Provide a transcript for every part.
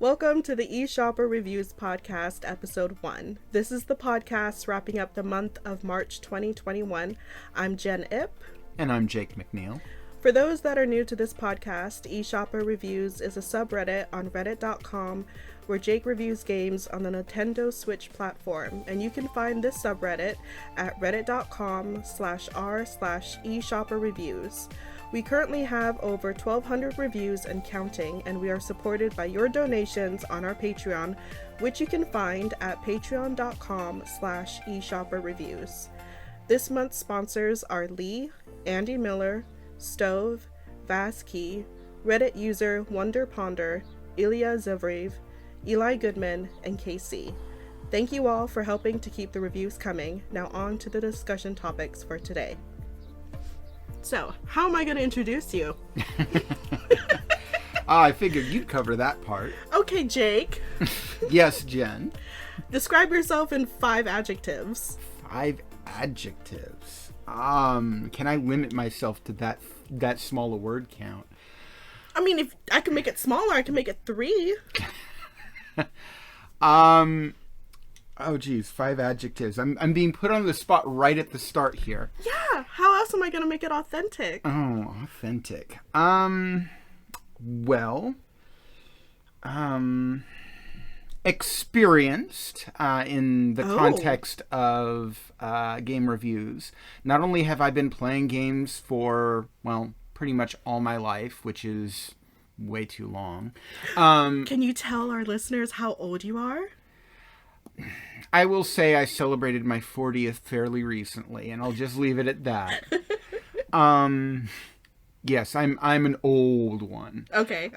Welcome to the eShopperReviews podcast, episode 1. This is the podcast wrapping up the month of March 2021. I'm Jen Ip. And I'm Jake McNeil. For those that are new to this podcast, eShopperReviews is a subreddit on reddit.com where Jake reviews games on the Nintendo Switch platform, and you can find this subreddit at reddit.com/r/eShopperReviews. We currently have over 1,200 reviews and counting, and we are supported by your donations on our Patreon, which you can find at patreon.com/eShopperReviews. This month's sponsors are Lee, Andy Miller, Stove, Vaskey, Reddit user Wonder Ponder, Ilya Zavrev, Eli Goodman, and KC. Thank you all for helping to keep the reviews coming. Now on to the discussion topics for today. So, how am I going to introduce you? I figured you'd cover that part. Okay, Jake. Yes, Jen. Describe yourself in 5 adjectives. 5 adjectives. Can I limit myself to that small a word count? I mean, if I can make it smaller, I can make it 3. Oh geez, 5 adjectives. I'm being put on the spot right at the start here. Yeah, how else am I gonna make it authentic? Oh, authentic. Experienced in the context of game reviews. Not only have I been playing games for, well, pretty much all my life, which is way too long. Can you tell our listeners how old you are? I will say I celebrated my 40th fairly recently, and I'll just leave it at that. Yes, I'm an old one. Okay.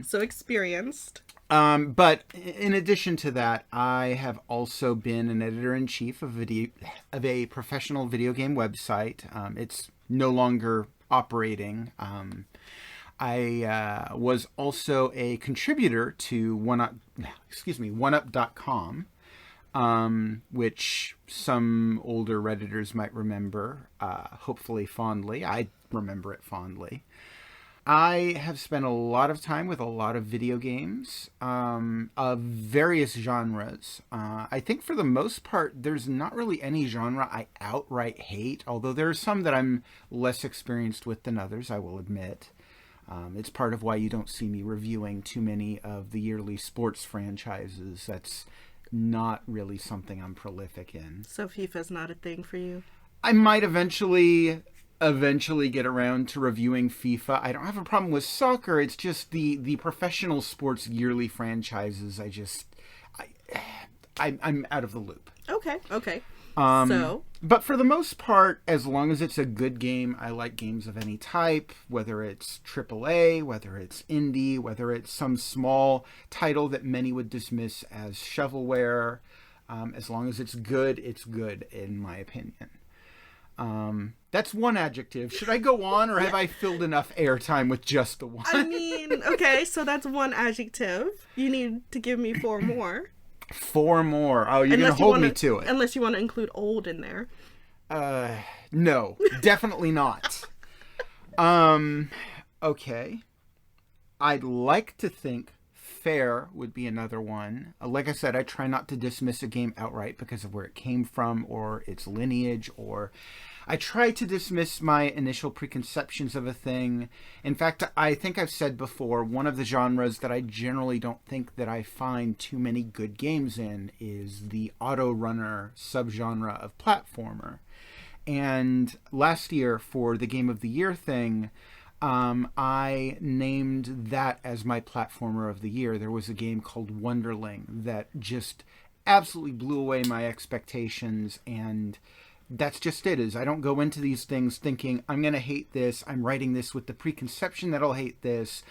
So experienced. But in addition to that, I have also been an editor-in-chief of a professional video game website. It's no longer operating. I was also a contributor to OneUp.com, which some older Redditors might remember, hopefully fondly. I remember it fondly. I have spent a lot of time with a lot of video games of various genres. I think for the most part, there's not really any genre I outright hate, although there are some that I'm less experienced with than others, I will admit. It's part of why you don't see me reviewing too many of the yearly sports franchises. That's not really something I'm prolific in. So FIFA's not a thing for you? I might eventually get around to reviewing FIFA. I don't have a problem with soccer. It's just the professional sports yearly franchises. I'm out of the loop. Okay. But for the most part, as long as it's a good game, I like games of any type, whether it's AAA, whether it's indie, whether it's some small title that many would dismiss as shovelware. As long as it's good, in my opinion. That's one adjective. Should I go on, or have I filled enough airtime with just the one? I mean, okay, so that's one adjective. You need to give me 4 more. 4 more. Oh, you're going to hold me to it. Unless you want to include old in there. No, definitely not. Okay. I'd like to think fair would be another one. Like I said, I try not to dismiss a game outright because of where it came from or its lineage, or I try to dismiss my initial preconceptions of a thing. In fact, I think I've said before, one of the genres that I generally don't think that I find too many good games in is the auto runner subgenre of platformer. And last year for the Game of the Year thing, I named that as my platformer of the year. There was a game called Wonderling that just absolutely blew away my expectations, and that's just it. Is I don't go into these things thinking I'm going to hate this. I'm writing this with the preconception that I'll hate this.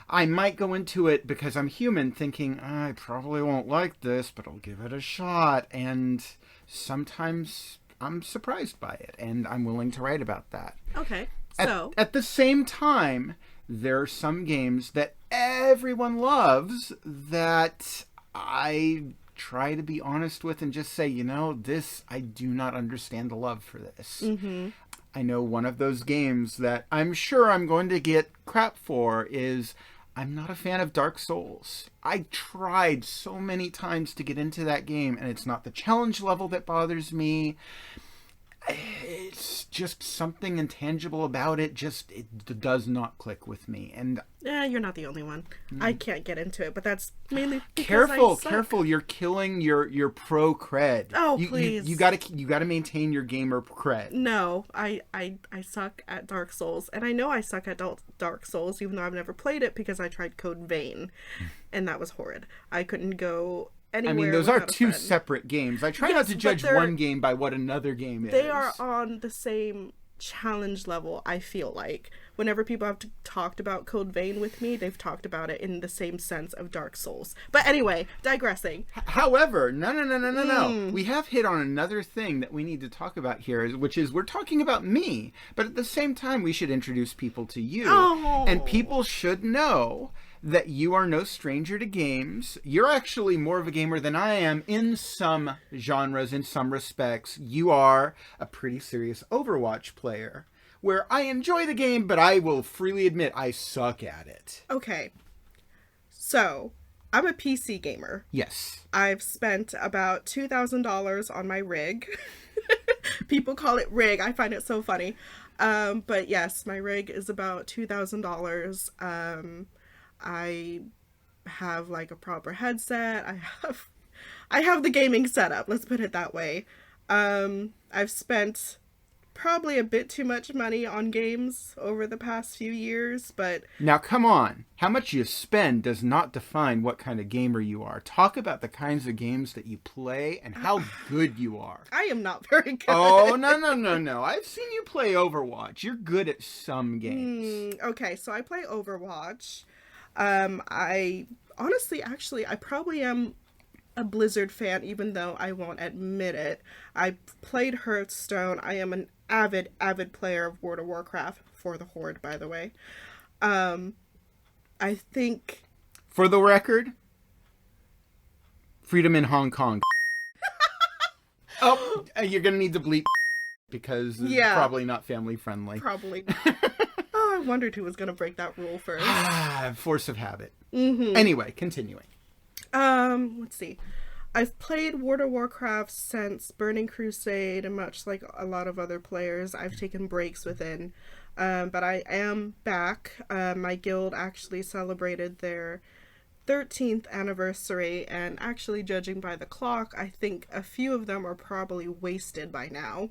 I might go into it because I'm human thinking I probably won't like this, but I'll give it a shot. And sometimes I'm surprised by it, and I'm willing to write about that. Okay. So at the same time, there are some games that everyone loves that I try to be honest with and just say, this, I do not understand the love for this. Mm-hmm. I know one of those games that I'm sure I'm going to get crap for is I'm not a fan of Dark Souls. I tried so many times to get into that game, and it's not the challenge level that bothers me. It's just something intangible about it. It does not click with me. And Yeah, you're not the only one. I can't get into it, but that's mainly because careful! You're killing your pro cred. Oh, please! You gotta maintain your gamer cred. No, I suck at Dark Souls, and I know I suck at Dark Souls, even though I've never played it because I tried Code Vein, and that was horrid. I couldn't go anywhere. I mean, those are two friend. separate games. I try not to judge one game by what another game is. They are on the same challenge level, I feel like. Whenever people have talked about Code Vein with me, they've talked about it in the same sense of Dark Souls. But anyway, digressing. However, no. We have hit on another thing that we need to talk about here, which is we're talking about me, but at the same time, we should introduce people to you. Oh. And people should know that you are no stranger to games. You're actually more of a gamer than I am in some genres, in some respects. You are a pretty serious Overwatch player, where I enjoy the game, but I will freely admit I suck at it. Okay. So, I'm a PC gamer. Yes. I've spent about $2,000 on my rig. People call it rig. I find it so funny. But yes, my rig is about $2,000. I have like a proper headset. I have the gaming setup, let's put it that way. I've spent probably a bit too much money on games over the past few years, but... Now, come on. How much you spend does not define what kind of gamer you are. Talk about the kinds of games that you play and how good you are. I am not very good. Oh, no. I've seen you play Overwatch. You're good at some games. Okay, so I play Overwatch. I honestly, actually, I probably am a Blizzard fan, even though I won't admit it. I played Hearthstone. I am an avid player of World of Warcraft, for the Horde, by the way. I think... For the record, freedom in Hong Kong. Oh, you're going to need to bleep because it's probably not family friendly. Probably. Oh, I wondered who was going to break that rule first. Force of habit. Mm-hmm. Anyway, continuing. Let's see. I've played World of Warcraft since Burning Crusade, and much like a lot of other players, I've taken breaks within. But I am back. My guild actually celebrated their 13th anniversary, and actually, judging by the clock, I think a few of them are probably wasted by now.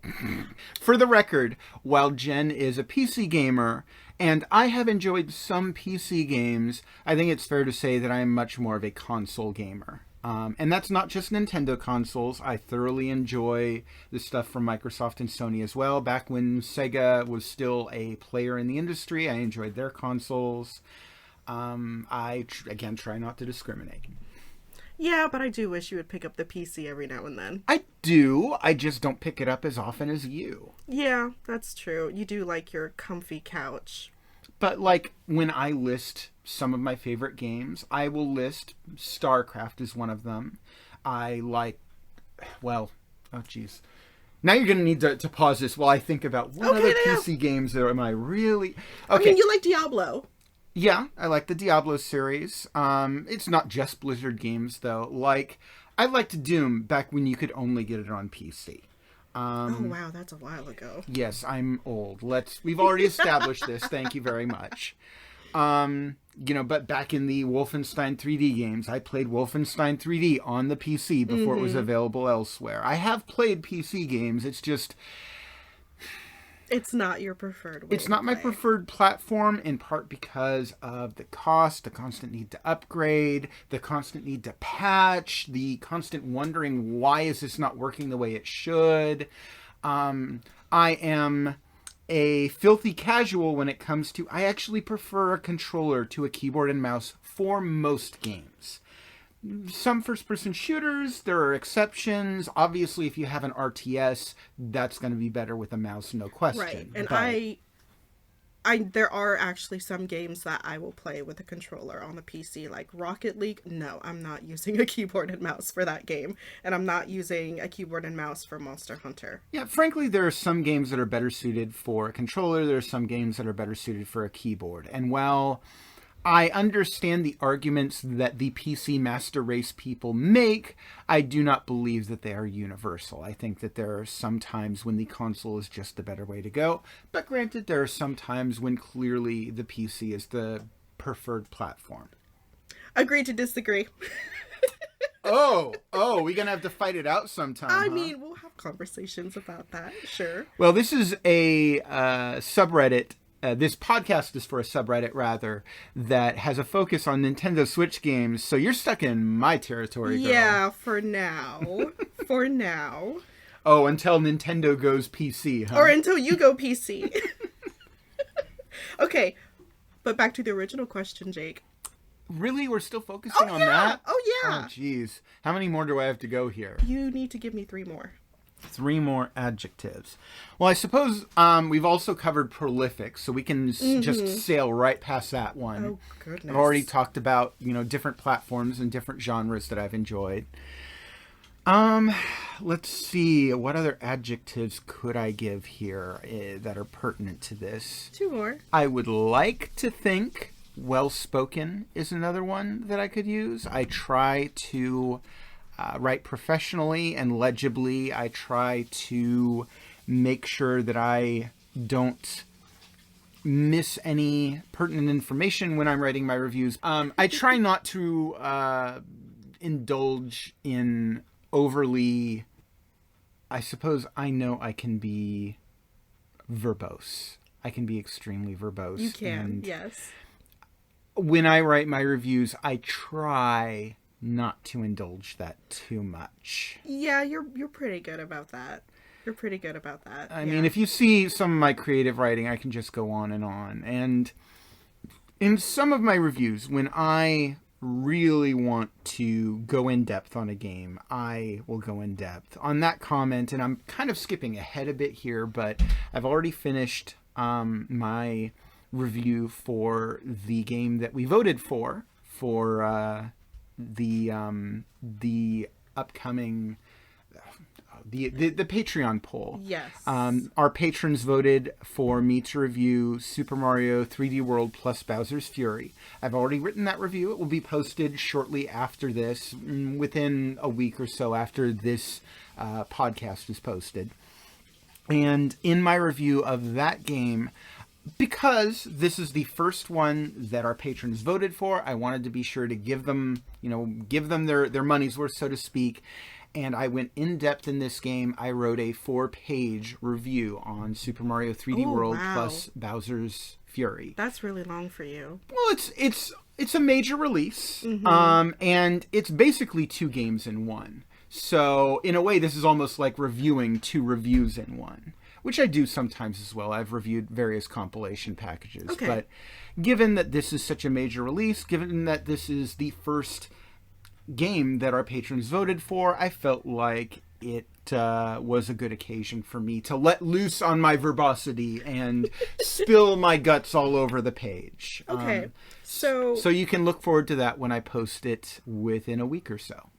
For the record, while Jen is a PC gamer, and I have enjoyed some PC games, I think it's fair to say that I am much more of a console gamer. And that's not just Nintendo consoles. I thoroughly enjoy the stuff from Microsoft and Sony as well. Back when Sega was still a player in the industry, I enjoyed their consoles. I, again, try not to discriminate. Yeah, but I do wish you would pick up the PC every now and then. I do. I just don't pick it up as often as you. Yeah, that's true. You do like your comfy couch. But, like, when I list some of my favorite games, I will list StarCraft as one of them. I like, well, oh, geez. Now you're going to need to pause this while I think about what other PC games am I really... Okay. I mean, you like Diablo. Yeah, I like the Diablo series. It's not just Blizzard games, though. Like, I liked Doom back when you could only get it on PC. Oh, wow, that's a while ago. Yes, I'm old. We've already established this. Thank you very much. But back in the Wolfenstein 3D games, I played Wolfenstein 3D on the PC before it was available elsewhere. I have played PC games. It's just... It's not your preferred way. It's not my preferred platform, in part because of the cost, the constant need to upgrade, the constant need to patch, the constant wondering, why is this not working the way it should? I am a filthy casual when it comes to... I actually prefer a controller to a keyboard and mouse for most games. Some first-person shooters, there are exceptions. Obviously, if you have an RTS, that's going to be better with a mouse, no question. Right, and but... there are actually some games that I will play with a controller on the PC, like Rocket League. No, I'm not using a keyboard and mouse for that game, and I'm not using a keyboard and mouse for Monster Hunter. Yeah, frankly, there are some games that are better suited for a controller. There are some games that are better suited for a keyboard. And while I understand the arguments that the PC Master Race people make. I do not believe that they are universal. I think that there are some times when the console is just the better way to go. But granted, there are some times when clearly the PC is the preferred platform. Agree to disagree. Oh, we're going to have to fight it out sometime. I mean, we'll have conversations about that, sure. Well, this is a subreddit. This podcast is for a subreddit, rather, that has a focus on Nintendo Switch games. So you're stuck in my territory, girl. Yeah, for now. For now. Oh, until Nintendo goes PC, huh? Or until you go PC. Okay, but back to the original question, Jake. Really? We're still focusing on that? Oh, yeah. Oh, jeez. How many more do I have to go here? You need to give me 3 more. 3 more adjectives. Well, I suppose we've also covered prolific, so we can just sail right past that one. Oh, goodness. I've already talked about, different platforms and different genres that I've enjoyed. Let's see. What other adjectives could I give here that are pertinent to this? 2 more. I would like to think well-spoken is another one that I could use. I try to write professionally and legibly. I try to make sure that I don't miss any pertinent information when I'm writing my reviews. I try not to indulge in overly... I suppose I know I can be verbose. I can be extremely verbose. You can, yes. When I write my reviews, I try not to indulge that too much. Yeah, you're pretty good about that. You're pretty good about that. I mean, if you see some of my creative writing, I can just go on and on. And in some of my reviews, when I really want to go in depth on a game, I will go in depth on that comment. And I'm kind of skipping ahead a bit here, but I've already finished my review for the game that we voted for the upcoming the Patreon poll. Yes. Our patrons voted for me to review Super Mario 3D World plus Bowser's Fury. I've already written that review. It will be posted shortly after this, within a week or so after this podcast is posted. And in my review of that game, because this is the first one that our patrons voted for, I wanted to be sure to give them their money's worth, so to speak. And I went in depth in this game. I wrote a 4-page review on Super Mario 3D World plus Bowser's Fury. That's really long for you. Well, it's a major release, and it's basically 2 games in one. So in a way, this is almost like reviewing 2 reviews in one, which I do sometimes as well. I've reviewed various compilation packages. Okay. But given that this is such a major release, given that this is the first game that our patrons voted for, I felt like it was a good occasion for me to let loose on my verbosity and spill my guts all over the page. Okay. So you can look forward to that when I post it within a week or so.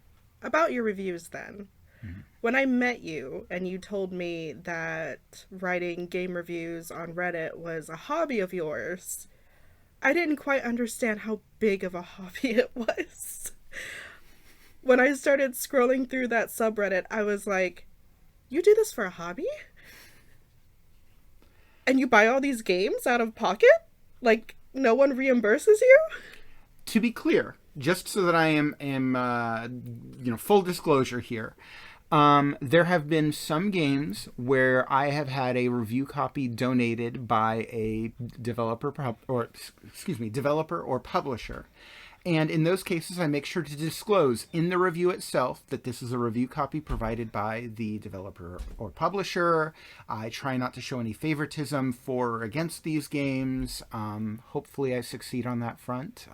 About your reviews then. When I met you and you told me that writing game reviews on Reddit was a hobby of yours, I didn't quite understand how big of a hobby it was. When I started scrolling through that subreddit, I was like, you do this for a hobby? And you buy all these games out of pocket? Like, no one reimburses you? To be clear, just so that I am full disclosure here, there have been some games where I have had a review copy donated by a developer or publisher. And in those cases, I make sure to disclose in the review itself that this is a review copy provided by the developer or publisher. I try not to show any favoritism for or against these games. Hopefully I succeed on that front.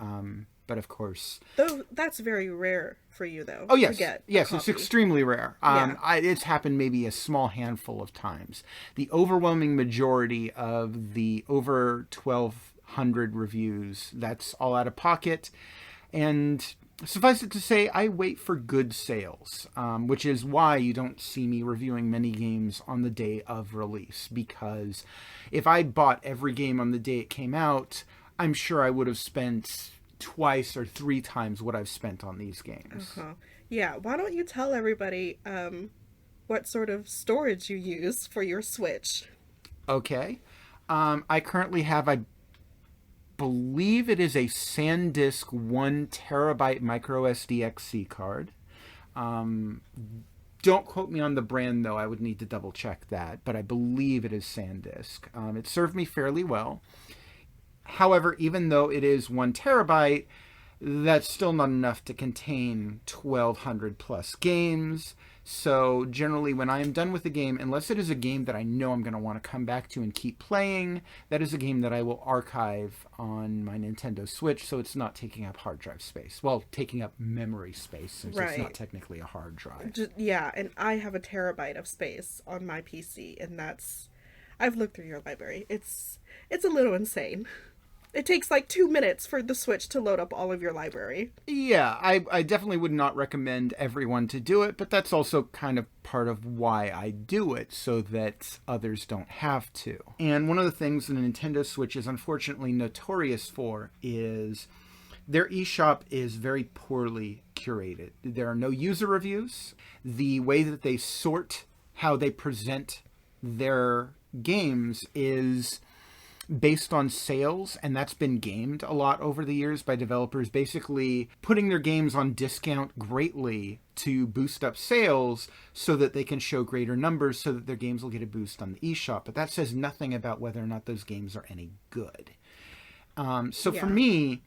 But of course... Though that's very rare for you, though. Oh, yes. To get yes, it's extremely rare. It's happened maybe a small handful of times. The overwhelming majority of the over 1,200 reviews, that's all out of pocket. And suffice it to say, I wait for good sales, which is why you don't see me reviewing many games on the day of release. Because if I bought every game on the day it came out, I'm sure I would have spent twice or three times what I've spent on these games. Uh-huh. Yeah, why don't you tell everybody what sort of storage you use for your Switch? Okay. I currently have, I believe it is a SanDisk 1 terabyte micro SD card. Don't quote me on the brand, though. I would need to double check that. But I believe it is SanDisk. It served me fairly well. However, even though it is 1 terabyte, that's still not enough to contain 1,200 plus games. So generally, when I am done with a game, unless it is a game that I know I'm going to want to come back to and keep playing, that is a game that I will archive on my Nintendo Switch, so it's not taking up hard drive space. Well, taking up memory space, since it's not technically a hard drive. Yeah, and I have a terabyte of space on my PC, and that's... I've looked through your library. It's a little insane. It takes like 2 minutes for the Switch to load up all of your library. Yeah, I definitely would not recommend everyone to do it, but that's also kind of part of why I do it, so that others don't have to. And one of the things the Nintendo Switch is unfortunately notorious for is their eShop is very poorly curated. There are no user reviews. The way that they sort how they present their games is based on sales, and that's been gamed a lot over the years by developers basically putting their games on discount greatly to boost up sales so that they can show greater numbers so that their games will get a boost on the eShop. But that says nothing about whether or not those games are any good. For me,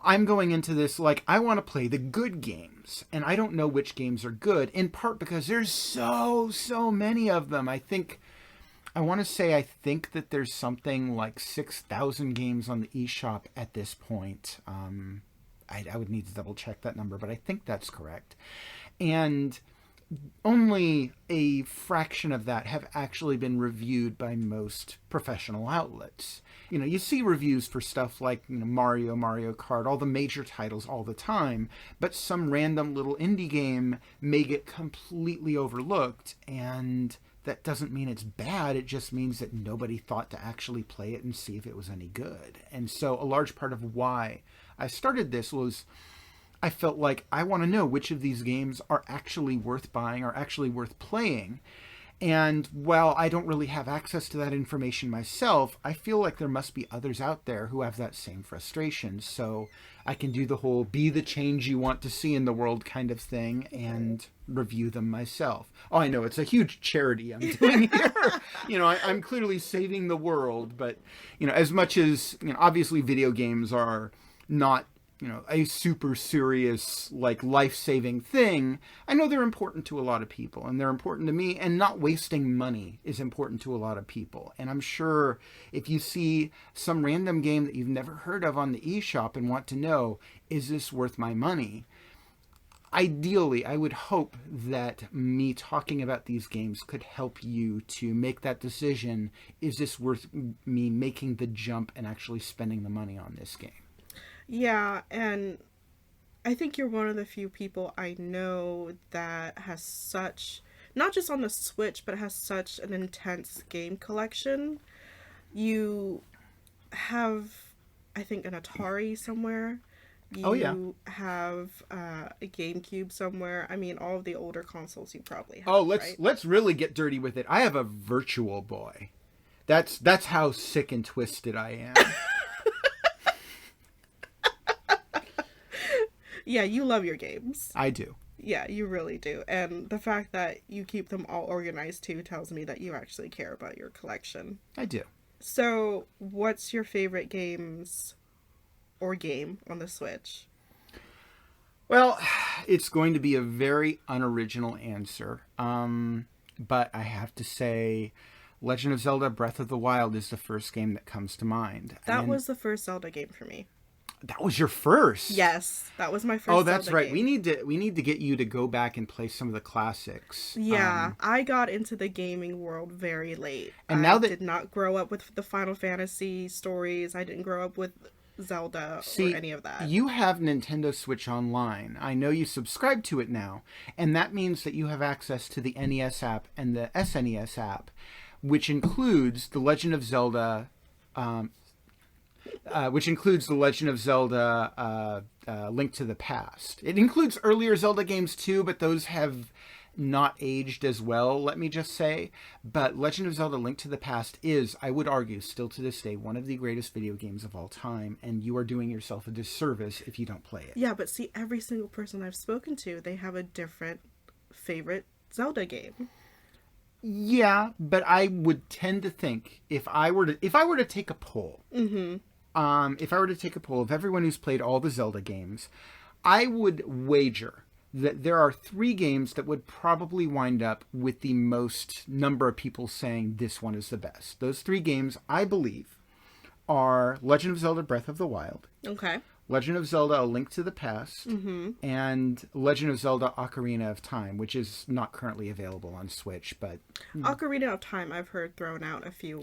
I'm going into this like I want to play the good games, and I don't know which games are good, in part because there's so many of them. I want to say I think that there's something like 6,000 games on the eShop at this point. I would need to double check that number, but I think that's correct. And only a fraction of that have actually been reviewed by most professional outlets. You see reviews for stuff like Mario, Mario Kart, all the major titles all the time, but some random little indie game may get completely overlooked, and that doesn't mean it's bad. It just means that nobody thought to actually play it and see if it was any good. And so a large part of why I started this was I felt like I want to know which of these games are actually worth buying, are actually worth playing. And while I don't really have access to that information myself, I feel like there must be others out there who have that same frustration. So I can do the whole be the change you want to see in the world kind of thing and review them myself. Oh, I know, it's a huge charity I'm doing here. I'm clearly saving the world, but, as much as, obviously video games are not a super serious, like, life-saving thing, I know they're important to a lot of people, and they're important to me, and not wasting money is important to a lot of people. And I'm sure if you see some random game that you've never heard of on the eShop and want to know, is this worth my money? Ideally, I would hope that me talking about these games could help you to make that decision. Is this worth me making the jump and actually spending the money on this game? Yeah, and I think you're one of the few people I know that has such, not just on the Switch, but has such an intense game collection. You have, I think, an Atari somewhere. You have a GameCube somewhere. I mean, all of the older consoles you probably have. Oh, let's really get dirty with it. I have a Virtual Boy. That's how sick and twisted I am. Yeah, you love your games. I do. Yeah, you really do. And the fact that you keep them all organized too tells me that you actually care about your collection. I do. So, what's your favorite games or game on the Switch? Well, it's going to be a very unoriginal answer. But I have to say Legend of Zelda Breath of the Wild is the first game that comes to mind. That was the first Zelda game for me. That was your first? Yes, that was my first. Oh, that's Zelda right. game. We need to get you to go back and play some of the classics. Yeah, I got into the gaming world very late. And now I did not grow up with the Final Fantasy stories. I didn't grow up with Zelda or any of that. You have Nintendo Switch Online. I know you subscribe to it now, and that means that you have access to the NES app and the SNES app, which includes the Legend of Zelda which includes The Legend of Zelda Link to the Past. It includes earlier Zelda games too, but those have not aged as well, let me just say. But Legend of Zelda Link to the Past is, I would argue, still to this day, one of the greatest video games of all time, and you are doing yourself a disservice if you don't play it. Yeah, but see, every single person I've spoken to, they have a different favorite Zelda game. Yeah, but I would tend to think if I were to take a poll, if I were to take a poll of everyone who's played all the Zelda games, I would wager that there are 3 games that would probably wind up with the most number of people saying this one is the best. Those 3 games, I believe, are Legend of Zelda Breath of the Wild. Okay. Legend of Zelda A Link to the Past, and Legend of Zelda Ocarina of Time, which is not currently available on Switch, but Ocarina of Time I've heard thrown out a few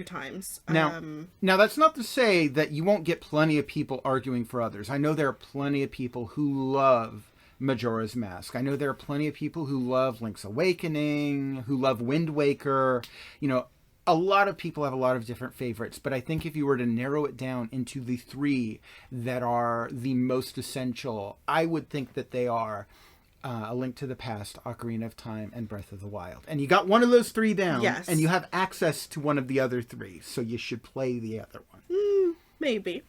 times. Now that's not to say that you won't get plenty of people arguing for others. I know there are plenty of people who love Majora's Mask. I know there are plenty of people who love Link's Awakening, who love Wind Waker. You know, a lot of people have a lot of different favorites, but I think if you were to narrow it down into the 3 that are the most essential, I would think that they are A Link to the Past, Ocarina of Time, and Breath of the Wild. And you got one of those 3 down, yes, and you have access to one of the other 3, so you should play the other one. Maybe.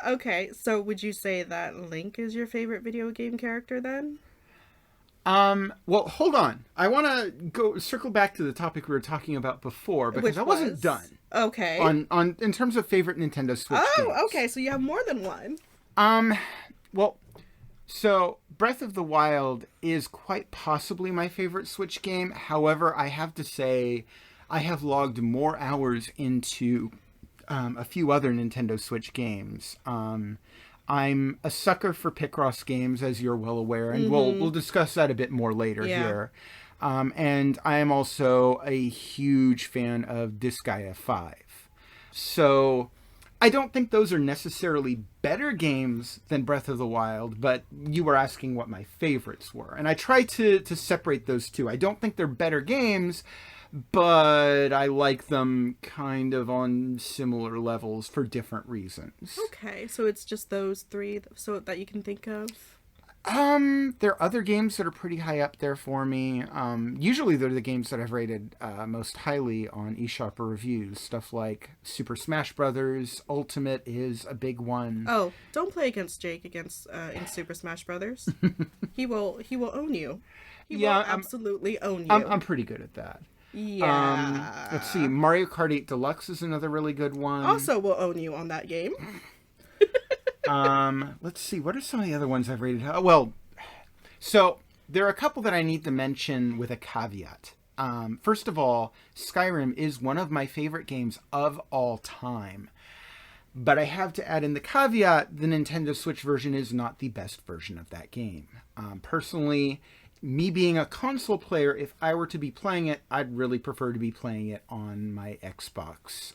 Okay, so would you say that Link is your favorite video game character then? Well, hold on. I want to circle back to the topic we were talking about before, because I wasn't done. Okay. On in terms of favorite Nintendo Switch games. Oh, okay, so you have more than one. Well, so Breath of the Wild is quite possibly my favorite Switch game. However, I have to say I have logged more hours into a few other Nintendo Switch games. I'm a sucker for Picross games, as you're well aware, and we'll discuss that a bit more later here. And I am also a huge fan of Disgaea 5. So I don't think those are necessarily better games than Breath of the Wild, but you were asking what my favorites were. And I try to separate those two. I don't think they're better games, but I like them kind of on similar levels for different reasons. Okay, so it's just those 3 so that you can think of? There are other games that are pretty high up there for me. Usually they're the games that I've rated most highly on eShopperReviews. Stuff like Super Smash Brothers Ultimate is a big one. Oh, don't play against Jake in Super Smash Brothers. He will own you. He will absolutely own you. I'm pretty good at that. Yeah. Let's see. Mario Kart 8 Deluxe is another really good one. Also will own you on that game. Let's see. What are some of the other ones I've rated? Well, so there are a couple that I need to mention with a caveat. First of all, Skyrim is one of my favorite games of all time. But I have to add in the caveat, the Nintendo Switch version is not the best version of that game. Personally, me being a console player, if I were to be playing it, I'd really prefer to be playing it on my Xbox.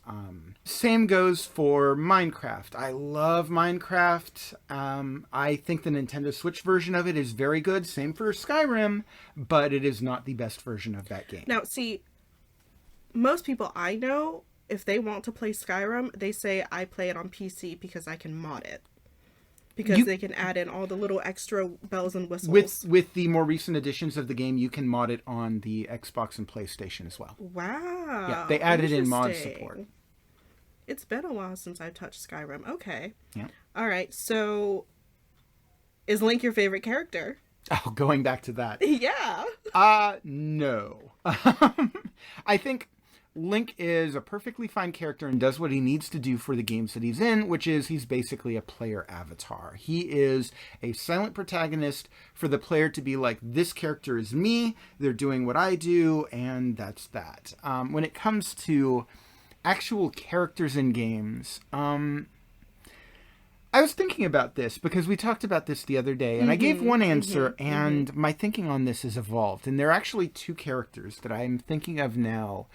Same goes for Minecraft. I love Minecraft. I think the Nintendo Switch version of it is very good. Same for Skyrim, but it is not the best version of that game. Now, see, most people I know, if they want to play Skyrim, they say I play it on PC because I can mod it. Because they can add in all the little extra bells and whistles. With the more recent editions of the game, you can mod it on the Xbox and PlayStation as well. Wow. Yeah, they added in mod support. It's been a while since I've touched Skyrim. Okay. Yeah. All right. So, is Link your favorite character? Oh, going back to that. Yeah. No. I think Link is a perfectly fine character and does what he needs to do for the games that he's in, which is he's basically a player avatar. He is a silent protagonist for the player to be like, this character is me, they're doing what I do, and that's that. When it comes to actual characters in games, I was thinking about this because we talked about this the other day, and I gave one answer, and my thinking on this has evolved. And there are actually 2 characters that I'm thinking of now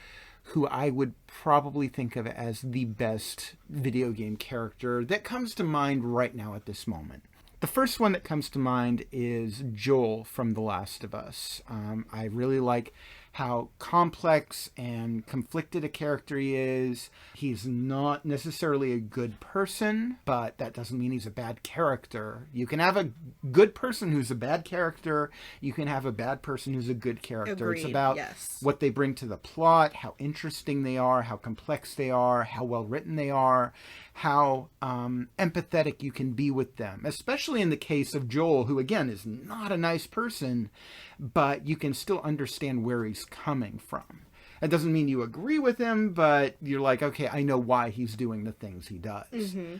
who I would probably think of as the best video game character that comes to mind right now at this moment. The first one that comes to mind is Joel from The Last of Us. I really like how complex and conflicted a character he is. He's not necessarily a good person, but that doesn't mean he's a bad character. You can have a good person who's a bad character. You can have a bad person who's a good character. Agreed, it's about what they bring to the plot, how interesting they are, how complex they are, how well written they are, how empathetic you can be with them, especially in the case of Joel, who again is not a nice person, but you can still understand where he's coming from. It doesn't mean you agree with him, but you're like, okay, I know why he's doing the things he does. Mm-hmm.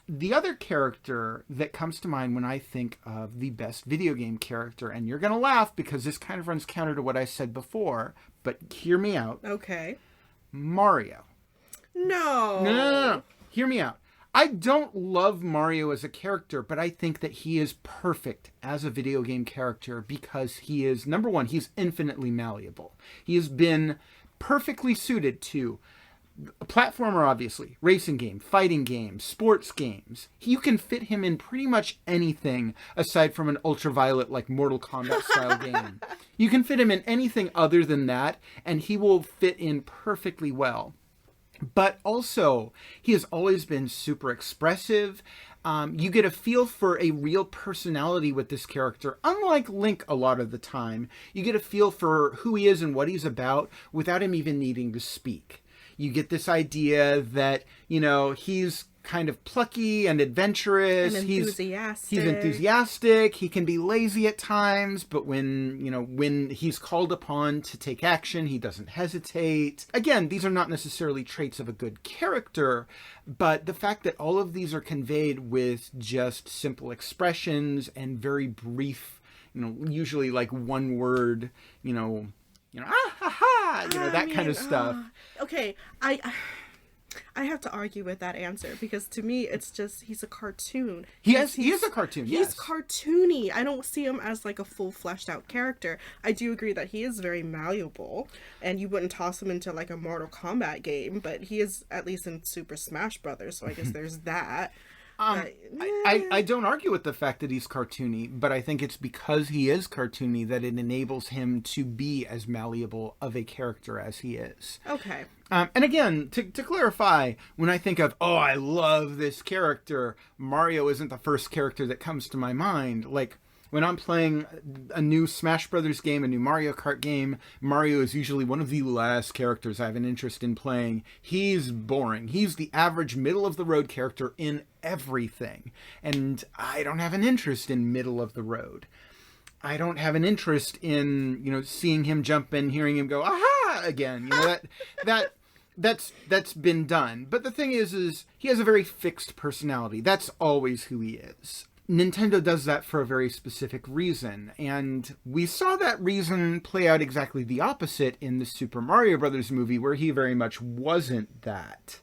The other character that comes to mind when I think of the best video game character, and you're going to laugh because this kind of runs counter to what I said before, but hear me out. Okay. Mario. No. Hear me out. I don't love Mario as a character, but I think that he is perfect as a video game character because he is, number one, he's infinitely malleable. He has been perfectly suited to a platformer, obviously, racing game, fighting game, sports games. You can fit him in pretty much anything aside from an ultraviolet, like Mortal Kombat style game. You can fit him in anything other than that, and he will fit in perfectly well. But also, he has always been super expressive. You get a feel for a real personality with this character. Unlike Link a lot of the time, you get a feel for who he is and what he's about without him even needing to speak. You get this idea that, you know, he's kind of plucky and adventurous. And enthusiastic. He's enthusiastic. He can be lazy at times, but when he's called upon to take action, he doesn't hesitate. Again, these are not necessarily traits of a good character, but the fact that all of these are conveyed with just simple expressions and very brief, usually like one word, ah ha ha, that kind of stuff. Okay, I have to argue with that answer because to me it's just he's a cartoon. He is a cartoon. He's cartoony. I don't see him as like a full fleshed out character. I do agree that he is very malleable, and you wouldn't toss him into like a Mortal Kombat game, but he is at least in Super Smash Brothers. So I guess there's that. I don't argue with the fact that he's cartoony, but I think it's because he is cartoony that it enables him to be as malleable of a character as he is. Okay. And again, to clarify, when I think of, I love this character, Mario isn't the first character that comes to my mind. Like, when I'm playing a new Smash Brothers game, a new Mario Kart game, Mario is usually one of the last characters I have an interest in playing. He's boring. He's the average middle-of-the-road character in everything. And I don't have an interest in middle-of-the-road. I don't have an interest in, seeing him jump in, hearing him go, aha, again. That's been done. But the thing is he has a very fixed personality. That's always who he is. Nintendo does that for a very specific reason, and we saw that reason play out exactly the opposite in the Super Mario Brothers movie, where he very much wasn't that.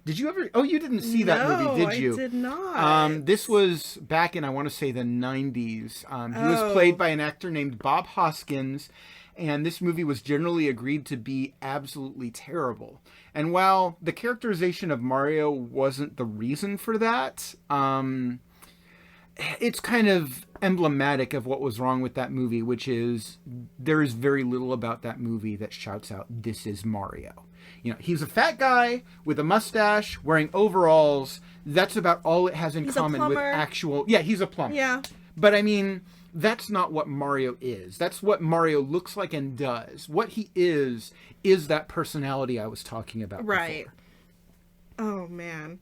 Did you ever... Oh, you didn't see that movie, did you? No, I did not. This was back in, I want to say, the 90s. He was played by an actor named Bob Hoskins, and this movie was generally agreed to be absolutely terrible. And while the characterization of Mario wasn't the reason for that... it's kind of emblematic of what was wrong with that movie, which is there is very little about that movie that shouts out, "This is Mario." He's a fat guy with a mustache wearing overalls. That's about all it has in common with actual... Yeah, he's a plumber. Yeah. But I mean, that's not what Mario is. That's what Mario looks like and does. What he is that personality I was talking about right before. Oh, man.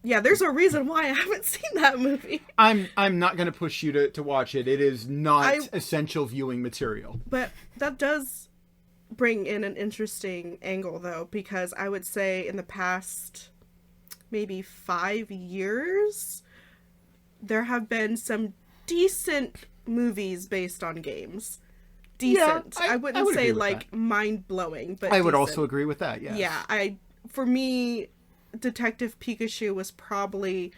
Yeah, there's a reason why I haven't seen that movie. I'm not going to push you to watch it. It is not essential viewing material. But that does bring in an interesting angle, though, because I would say in the past maybe 5 years, there have been some decent movies based on games. Decent. Yeah, I wouldn't say like mind-blowing, but I would also agree with that, yes. Yeah, for me... Detective Pikachu was probably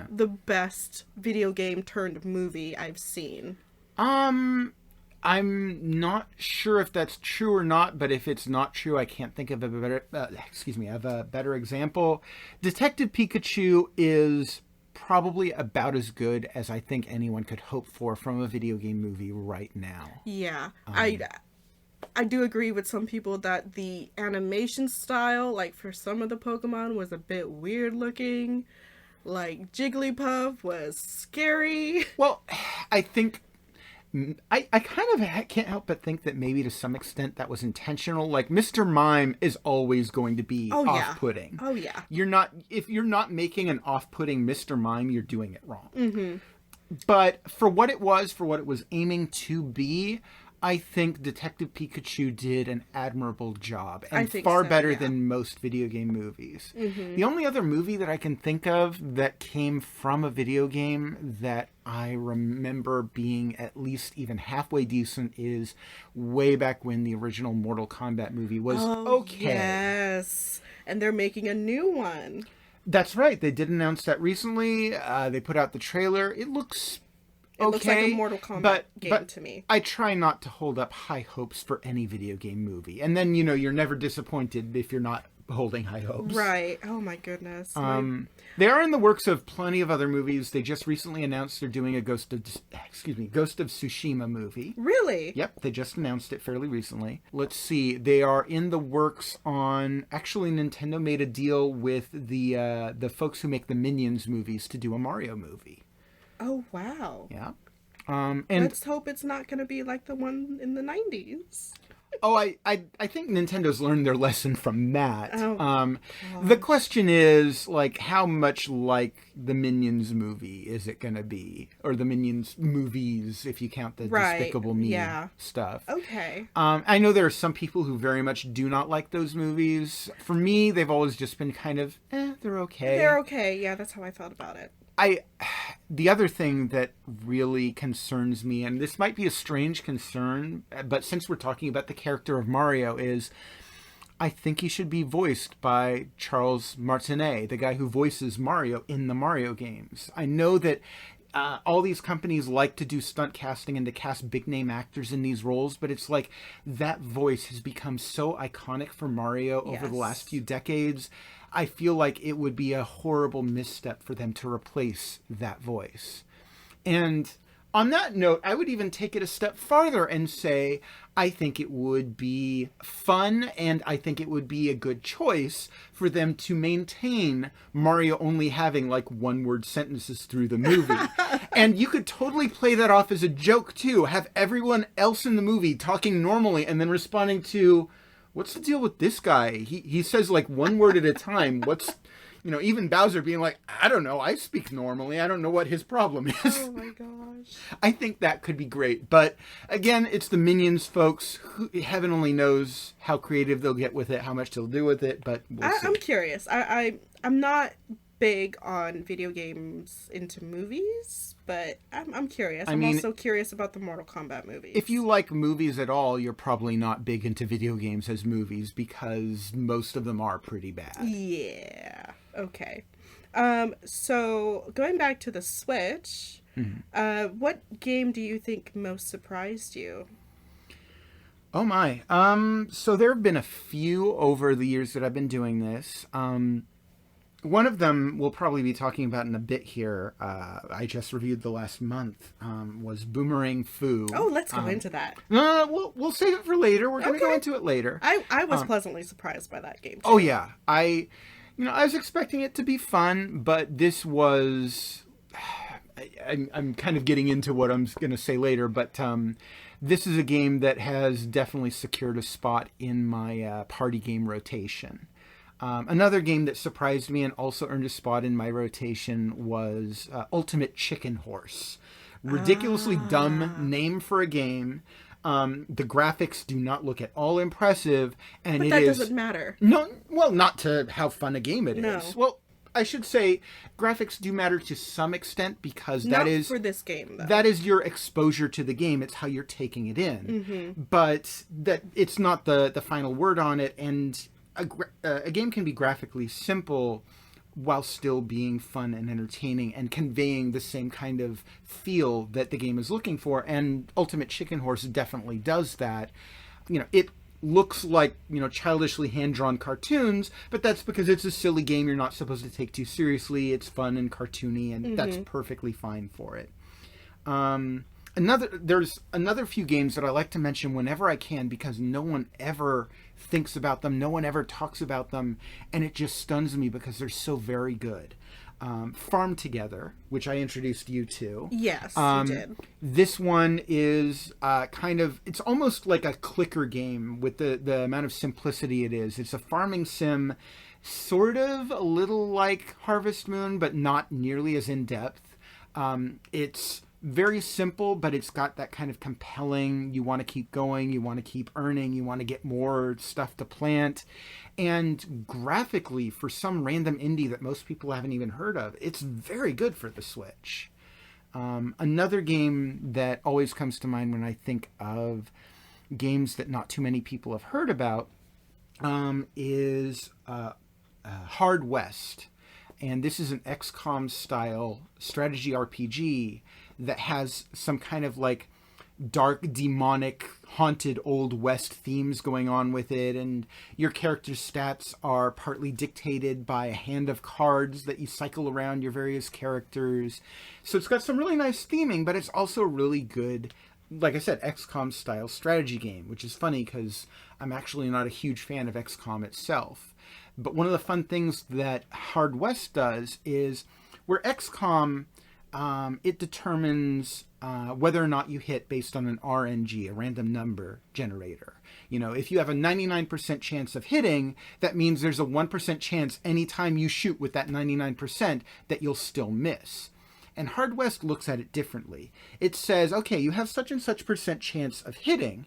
the best video game turned movie I've seen. I'm not sure if that's true or not, but if it's not true, I can't think of a better example. Detective Pikachu is probably about as good as I think anyone could hope for from a video game movie right now. Yeah, I do agree with some people that the animation style, like for some of the Pokemon, was a bit weird looking. Like Jigglypuff was scary. Well, I think I kind of can't help but think that maybe to some extent that was intentional. Like Mr. Mime is always going to be Oh yeah. off-putting. Oh yeah. If you're not making an off-putting Mr. Mime, you're doing it wrong. Mm-hmm. But for what it was aiming to be, I think Detective Pikachu did an admirable job and far better than most video game movies. Mm-hmm. The only other movie that I can think of that came from a video game that I remember being at least even halfway decent is way back when the original Mortal Kombat movie was okay. Yes. And they're making a new one. That's right. They did announce that recently. They put out the trailer. It looks okay. It looks like a Mortal Kombat game to me. I try not to hold up high hopes for any video game movie. And then, you're never disappointed if you're not holding high hopes. Right. Oh my goodness. They are in the works of plenty of other movies. They just recently announced they're doing a Ghost of Tsushima movie. Really? Yep, they just announced it fairly recently. Let's see. They are in the works on... Actually, Nintendo made a deal with the folks who make the Minions movies to do a Mario movie. Oh, wow. Yeah. And let's hope it's not going to be like the one in the 90s. Oh, I think Nintendo's learned their lesson from that. Oh, the question is, like, how much like the Minions movie is it going to be? Or the Minions movies, if you count the Despicable Me stuff. Okay. I know there are some people who very much do not like those movies. For me, they've always just been kind of, they're okay. They're okay. Yeah, that's how I felt about it. The other thing that really concerns me, and this might be a strange concern, but since we're talking about the character of Mario, is I think he should be voiced by Charles Martinet, the guy who voices Mario in the Mario games. I know that all these companies like to do stunt casting and to cast big name actors in these roles, but it's like that voice has become so iconic for Mario over the last few decades. I feel like it would be a horrible misstep for them to replace that voice. And on that note, I would even take it a step farther and say I think it would be fun and I think it would be a good choice for them to maintain Mario only having like one-word sentences through the movie. And you could totally play that off as a joke too. Have everyone else in the movie talking normally and then responding to... What's the deal with this guy? He says like one word at a time. What's, even Bowser being like, I don't know. I speak normally. I don't know what his problem is. Oh my gosh. I think that could be great. But again, it's the Minions folks. Heaven only knows how creative they'll get with it, how much they'll do with it. But we'll see. I'm curious. I'm not big on video games into movies, but I'm curious. I'm also curious about the Mortal Kombat movies. If you like movies at all, you're probably not big into video games as movies because most of them are pretty bad. Yeah. Okay. So going back to the Switch, what game do you think most surprised you? Oh my. So there have been a few over the years that I've been doing this. One of them we'll probably be talking about in a bit here. I just reviewed the last month. Was Boomerang Fu. Oh, let's go into that. We'll save it for later. We're going to go into it later. I was pleasantly surprised by that game too. Oh yeah, I was expecting it to be fun, but this was. I'm kind of getting into what I'm going to say later, but this is a game that has definitely secured a spot in my party game rotation. Another game that surprised me and also earned a spot in my rotation was Ultimate Chicken Horse. Ridiculously dumb name for a game. The graphics do not look at all impressive, and but that doesn't matter. No, well, not to how fun a game it No. is. Well, I should say graphics do matter to some extent because Not that is for this game, though. That is your exposure to the game. It's how you're taking it in. But that it's not the final word on it, and a game can be graphically simple while still being fun and entertaining and conveying the same kind of feel that the game is looking for. And Ultimate Chicken Horse definitely does that. It looks like, childishly hand-drawn cartoons, but that's because it's a silly game you're not supposed to take too seriously. It's fun and cartoony, and that's perfectly fine for it. There's another few games that I like to mention whenever I can because no one ever thinks about them, no one ever talks about them, and it just stuns me because they're so very good. Farm Together, which I introduced you to. Yes, you did. This one is it's almost like a clicker game with the amount of simplicity it is. It's a farming sim, sort of a little like Harvest Moon, but not nearly as in-depth. It's very simple, but it's got that kind of compelling, you want to keep going, you want to keep earning, you want to get more stuff to plant. And graphically, for some random indie that most people haven't even heard of, it's very good for the Switch. Another game that always comes to mind when I think of games that not too many people have heard about is Hard West. And this is an XCOM style strategy RPG that has some kind of like dark, demonic, haunted Old West themes going on with it. And your character's stats are partly dictated by a hand of cards that you cycle around your various characters. So it's got some really nice theming, but it's also really good, like I said, XCOM style strategy game, which is funny because I'm actually not a huge fan of XCOM itself. But one of the fun things that Hard West does is where XCOM, it determines whether or not you hit based on an RNG, a random number generator. You know, if you have a 99% chance of hitting, that means there's a 1% chance anytime you shoot with that 99% that you'll still miss. And Hard West looks at it differently. It says, okay, you have such and such percent chance of hitting,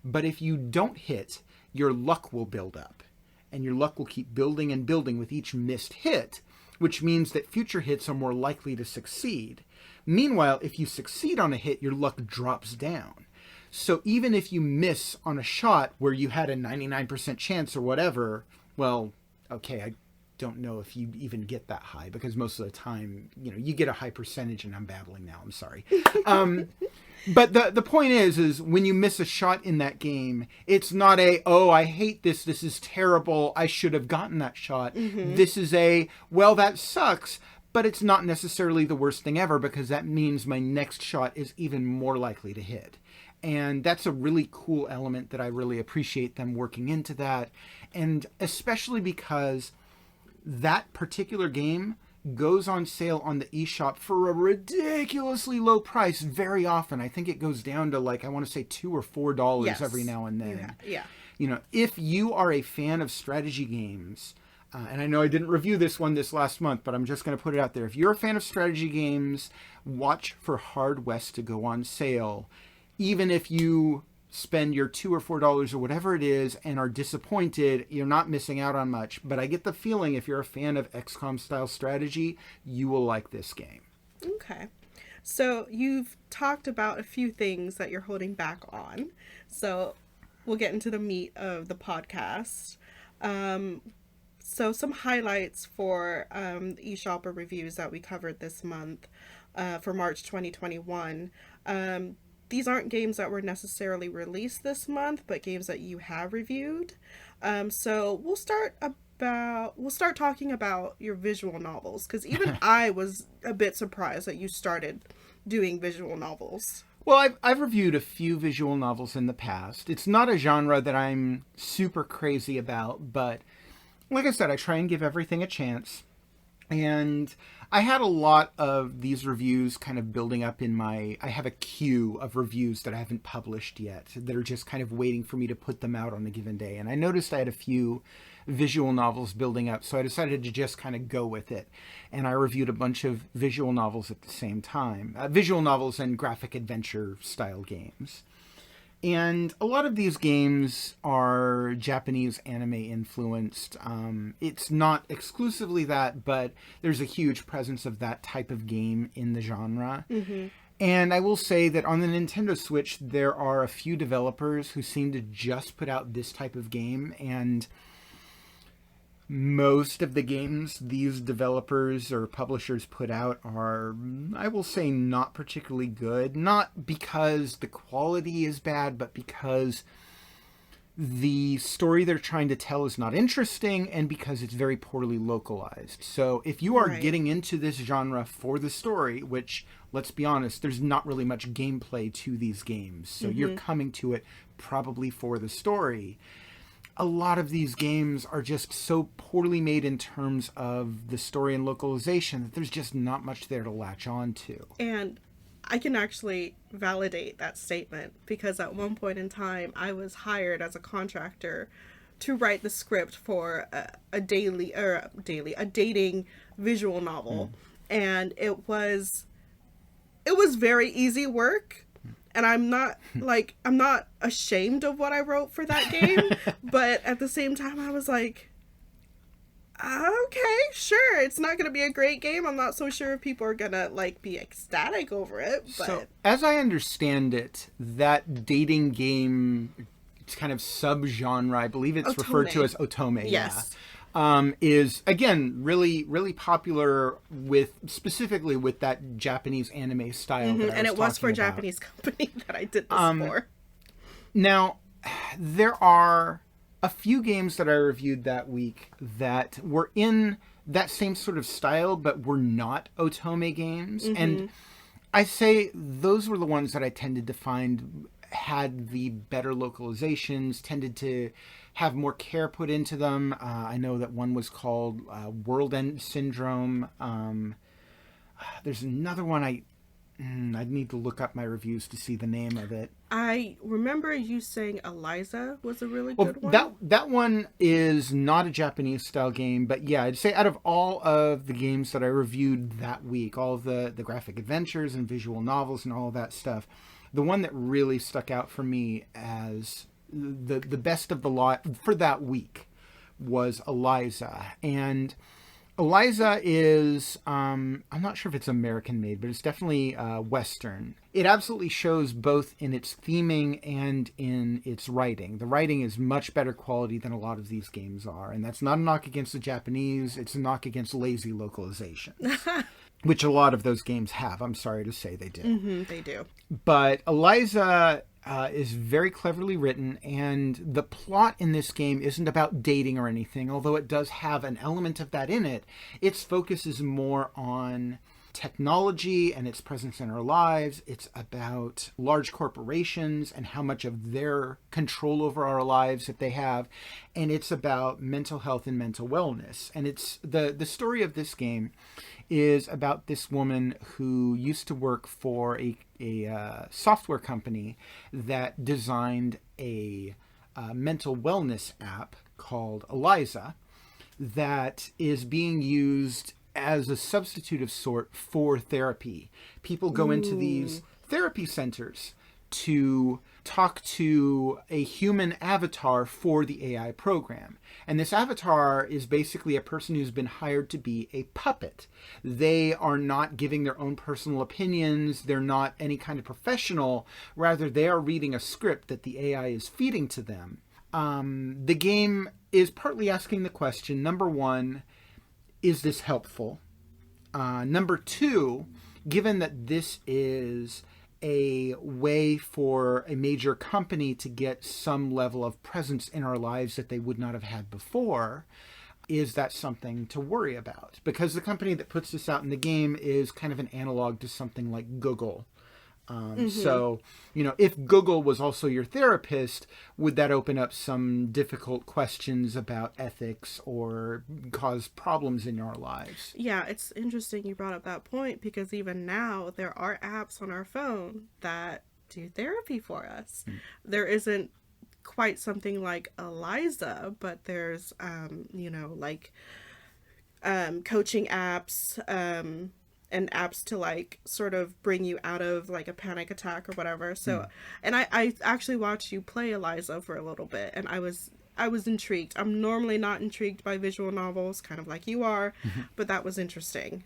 but if you don't hit, your luck will build up. And your luck will keep building and building with each missed hit, which means that future hits are more likely to succeed. Meanwhile, if you succeed on a hit, your luck drops down. So even if you miss on a shot where you had a 99% chance or whatever, well, okay, I don't know if you even get that high because most of the time, you know, you get a high percentage, and I'm babbling now, I'm sorry. But the point is when you miss a shot in that game, it's not oh, I hate this is terrible, I should have gotten that shot. Mm-hmm. This is well, that sucks, but it's not necessarily the worst thing ever because that means my next shot is even more likely to hit. And that's a really cool element that I really appreciate them working into that. And especially because that particular game goes on sale on the eShop for a ridiculously low price very often. I think it goes down to like, I want to say $2 or $4 yes. every now and then. Yeah. You know, if you are a fan of strategy games, and I know I didn't review this one this last month, but I'm just going to put it out there. If you're a fan of strategy games, watch for Hard West to go on sale. Even if you spend your $2 or $4 or whatever it is and are disappointed, you're not missing out on much. But I get the feeling if you're a fan of XCOM style strategy, you will like this game. Okay. So you've talked about a few things that you're holding back on. So we'll get into the meat of the podcast. So some highlights for eShopperReviews that we covered this month for March 2021. These aren't games that were necessarily released this month, but games that you have reviewed. So we'll start talking about your visual novels, because even I was a bit surprised that you started doing visual novels. Well, I've reviewed a few visual novels in the past. It's not a genre that I'm super crazy about, but like I said, I try and give everything a chance. And I had a lot of these reviews kind of building up I have a queue of reviews that I haven't published yet that are just kind of waiting for me to put them out on a given day. And I noticed I had a few visual novels building up, so I decided to just kind of go with it. And I reviewed a bunch of visual novels at the same time. Visual novels and graphic adventure style games. And a lot of these games are Japanese anime influenced. It's not exclusively that, but there's a huge presence of that type of game in the genre. Mm-hmm. And I will say that on the Nintendo Switch, there are a few developers who seem to just put out this type of game, and most of the games these developers or publishers put out are, I will say, not particularly good. Not because the quality is bad, but because the story they're trying to tell is not interesting, and because it's very poorly localized. So if you are Right. getting into this genre for the story, which, let's be honest, there's not really much gameplay to these games, so you're coming to it probably for the story. A lot of these games are just so poorly made in terms of the story and localization that there's just not much there to latch on to. And I can actually validate that statement because at one point in time, I was hired as a contractor to write the script for a dating visual novel, and it was very easy work. And I'm not ashamed of what I wrote for that game, but at the same time, I was like, okay, sure, it's not going to be a great game. I'm not so sure if people are going to be ecstatic over it, but So, as I understand it, that dating game, it's kind of subgenre, I believe it's referred to as otome. Yes. Yeah. Is again really, really popular specifically with that Japanese anime style. That I and it was for a talking about. Japanese company that I did this for. Now, there are a few games that I reviewed that week that were in that same sort of style, but were not otome games. And I say those were the ones that I tended to find had the better localizations, tended to have more care put into them. I know that one was called World End Syndrome. There's another one I'd need to look up my reviews to see the name of it. I remember you saying Eliza was a really good one. That one is not a Japanese style game, but yeah, I'd say out of all of the games that I reviewed that week, all of the graphic adventures and visual novels and all of that stuff, the one that really stuck out for me as the best of the lot for that week was Eliza. And Eliza is, I'm not sure if it's American made, but it's definitely Western. It absolutely shows both in its theming and in its writing. The writing is much better quality than a lot of these games are. And that's not a knock against the Japanese. It's a knock against lazy localization, which a lot of those games have. I'm sorry to say they do. They do. But Eliza is very cleverly written, and the plot in this game isn't about dating or anything, although it does have an element of that in it. Its focus is more on technology and its presence in our lives. It's about large corporations and how much of their control over our lives that they have, and it's about mental health and mental wellness. And it's the story of this game is about this woman who used to work for a software company that designed a mental wellness app called Eliza that is being used as a substitute of sort for therapy. People go into these therapy centers to talk to a human avatar for the AI program. And this avatar is basically a person who's been hired to be a puppet. They are not giving their own personal opinions. They're not any kind of professional. Rather, they are reading a script that the AI is feeding to them. The game is partly asking the question, number one, is this helpful? Number two, given that this is a way for a major company to get some level of presence in our lives that they would not have had before, is that something to worry about? Because the company that puts this out in the game is kind of an analog to something like Google. So, if Google was also your therapist, would that open up some difficult questions about ethics or cause problems in your lives? Yeah, it's interesting you brought up that point because even now there are apps on our phone that do therapy for us. There isn't quite something like Eliza, but there's, coaching apps, and apps to sort of bring you out of a panic attack or whatever. So, and I actually watched you play Eliza for a little bit, and I was intrigued. I'm normally not intrigued by visual novels, kind of like you are, but that was interesting.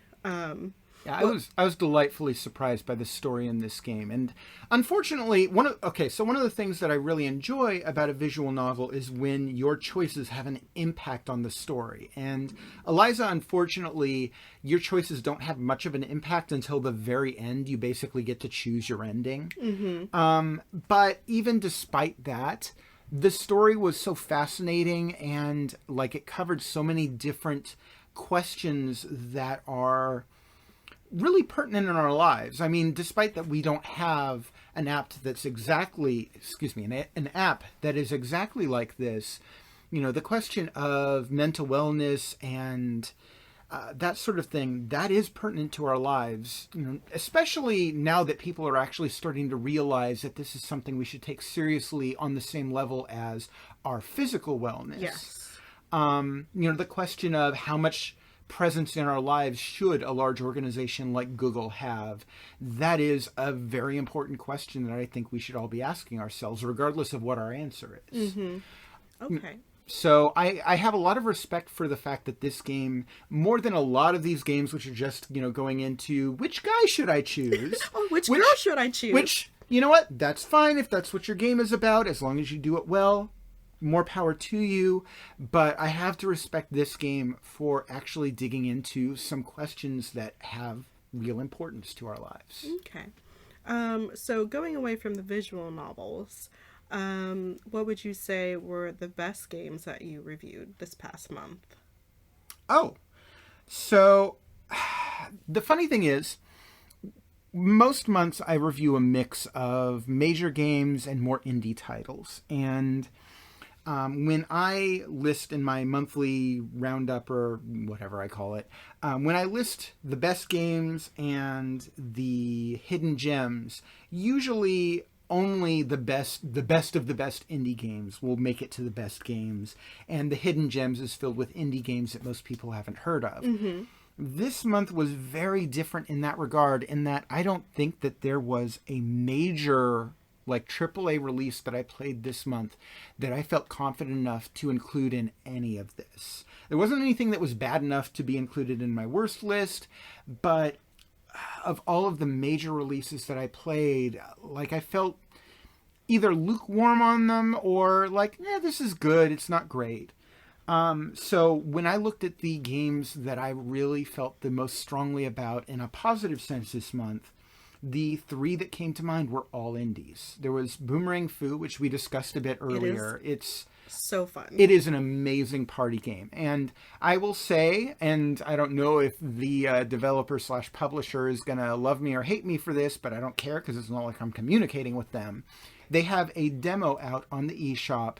Yeah, I was delightfully surprised by the story in this game, and unfortunately, one of the things that I really enjoy about a visual novel is when your choices have an impact on the story. And Eliza, unfortunately, your choices don't have much of an impact until the very end. You basically get to choose your ending. But even despite that, the story was so fascinating, and like it covered so many different questions that are really pertinent in our lives. I mean, despite that we don't have an app that's exactly, an app that is exactly like this, the question of mental wellness and that sort of thing, that is pertinent to our lives, especially now that people are actually starting to realize that this is something we should take seriously on the same level as our physical wellness. Yes. The question of how much presence in our lives should a large organization like Google have, that is a very important question that I think we should all be asking ourselves, regardless of what our answer is. Mm-hmm. Okay. So I have a lot of respect for the fact that this game, more than a lot of these games, which are just, going into which guy should I choose? which girl should I choose? Which, you know what? That's fine if that's what your game is about, as long as you do it well. More power to you. But I have to respect this game for actually digging into some questions that have real importance to our lives. Okay. So going away from the visual novels, what would you say were the best games that you reviewed this past month? Oh, so the funny thing is, most months I review a mix of major games and more indie titles. And when I list in my monthly roundup, or whatever I call it, when I list the best games and the hidden gems, usually only the best of the best indie games will make it to the best games, and the hidden gems is filled with indie games that most people haven't heard of. Mm-hmm. This month was very different in that regard, in that I don't think that there was a major AAA release that I played this month that I felt confident enough to include in any of this. There wasn't anything that was bad enough to be included in my worst list, but of all of the major releases that I played, I felt either lukewarm on them or this is good, it's not great. So when I looked at the games that I really felt the most strongly about in a positive sense this month, the three that came to mind were all indies. There was Boomerang Fu, which we discussed a bit earlier. It's so fun. It is an amazing party game. And I will say, and I don't know if the developer/publisher is going to love me or hate me for this, but I don't care because it's not like I'm communicating with them. They have a demo out on the eShop,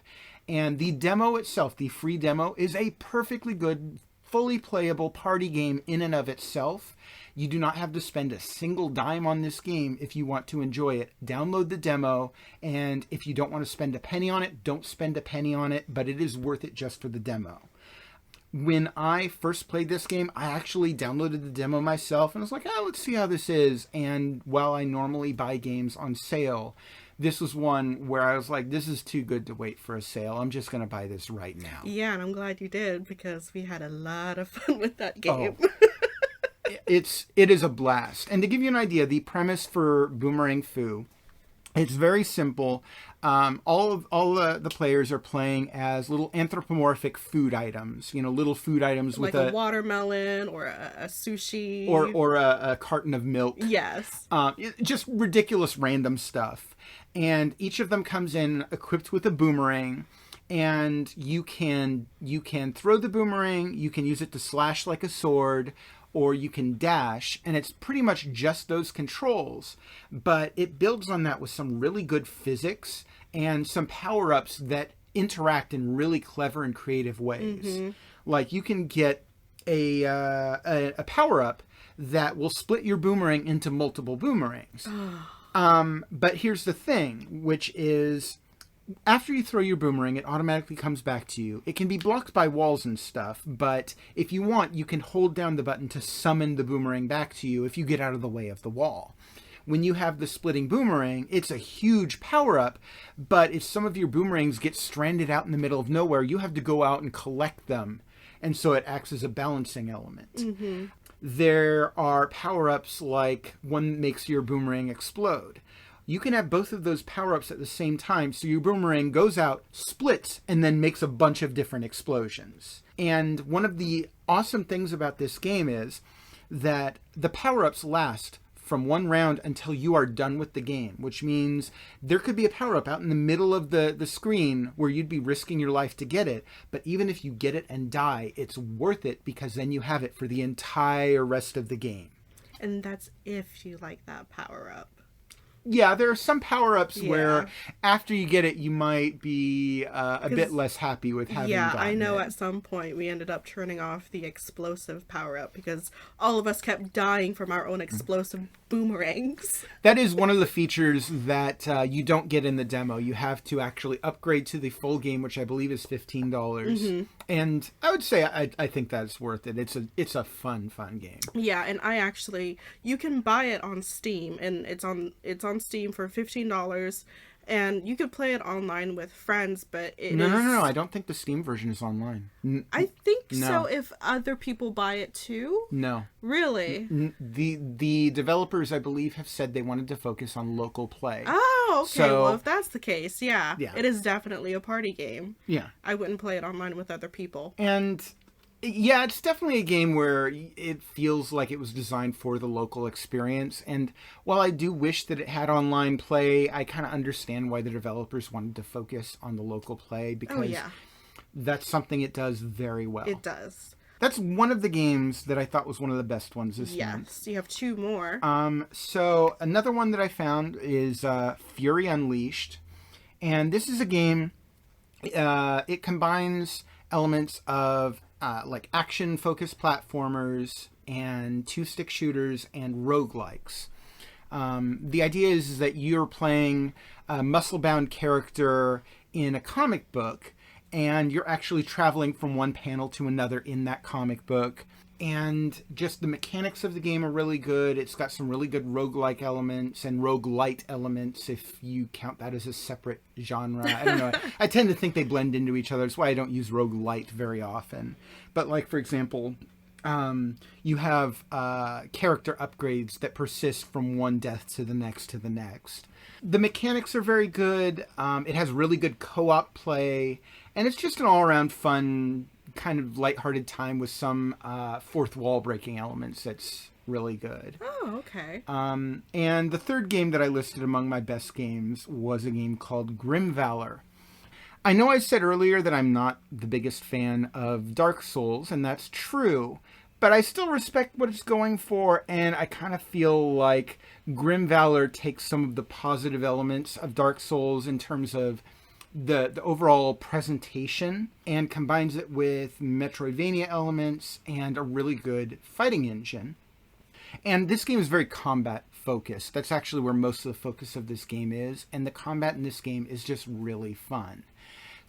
and the demo itself, the free demo, is a perfectly good, fully playable party game in and of itself. You do not have to spend a single dime on this game if you want to enjoy it. Download the demo, and if you don't want to spend a penny on it, don't spend a penny on it, but it is worth it just for the demo. When I first played this game, I actually downloaded the demo myself, and I was like, let's see how this is. And while I normally buy games on sale, this was one where I was like, this is too good to wait for a sale. I'm just going to buy this right now. Yeah, and I'm glad you did, because we had a lot of fun with that game. Oh. It is a blast. And to give you an idea, the premise for Boomerang Fu, it's very simple. All the players are playing as little anthropomorphic food items. Little food items with a watermelon or a sushi or a carton of milk. Yes. Just ridiculous random stuff. And each of them comes in equipped with a boomerang. And you can throw the boomerang. You can use it to slash like a sword, or you can dash, and it's pretty much just those controls, but it builds on that with some really good physics and some power-ups that interact in really clever and creative ways. Mm-hmm. Like you can get a power-up that will split your boomerang into multiple boomerangs. But here's the thing, which is, after you throw your boomerang, it automatically comes back to you. It can be blocked by walls and stuff, but if you want, you can hold down the button to summon the boomerang back to you if you get out of the way of the wall. When you have the splitting boomerang, it's a huge power-up, but if some of your boomerangs get stranded out in the middle of nowhere, you have to go out and collect them, and so it acts as a balancing element. Mm-hmm. There are power-ups like one that makes your boomerang explode. You can have both of those power-ups at the same time, so your boomerang goes out, splits, and then makes a bunch of different explosions. And one of the awesome things about this game is that the power-ups last from one round until you are done with the game, which means there could be a power-up out in the middle of the screen where you'd be risking your life to get it. But even if you get it and die, it's worth it because then you have it for the entire rest of the game. And that's if you like that power-up. Yeah, there are some power-ups where Yeah. after you get it, you might be a bit less happy with having gotten I know it. at some point we ended up turning off the explosive power-up because all of us kept dying from our own explosive boomerangs. That is one of the features that you don't get in the demo. You have to actually upgrade to the full game, which I believe is $15. And I would say I think that's worth it. It's a fun game. Yeah, and you can buy it on Steam, and it's on Steam for $15, and you could play it online with friends, but No. I don't think the Steam version is online. I think No. so if other people buy it too. No. Really? The developers, I believe, have said they wanted to focus on local play. Oh, okay. So- Well, if that's the case, yeah. Yeah. It is definitely a party game. Yeah. I wouldn't play it online with other people. And yeah, it's definitely a game where it feels like it was designed for the local experience. And while I do wish that it had online play, I kind of understand why the developers wanted to focus on the local play because Oh, yeah. that's something it does very well. It does. That's one of the games that I thought was one of the best ones this month. Yes. You have two more. So another one that I found is Fury Unleashed. And this is a game, it combines elements of like action-focused platformers and two-stick shooters and roguelikes. The idea is that you're playing a muscle-bound character in a comic book, and you're actually traveling from one panel to another in that comic book. And just the mechanics of the game are really good. It's got some really good roguelike elements and roguelite elements, if you count that as a separate genre. I don't know. I tend to think they blend into each other. That's why I don't use roguelite very often. But like, for example, you have character upgrades that persist from one death to the next to the next. The mechanics are very good. It has really good co-op play. And it's just an all-around fun, kind of lighthearted time with some fourth wall breaking elements that's really good. Oh, okay. And the third game that I listed among my best games was a game called Grim Valor. I know I said earlier that I'm not the biggest fan of Dark Souls, and that's true, but I still respect what it's going for, and I kind of feel like Grim Valor takes some of the positive elements of Dark Souls in terms of the overall presentation and combines it with Metroidvania elements and a really good fighting engine. And this game is very combat focused. That's actually where most of the focus of this game is, and the combat in this game is just really fun.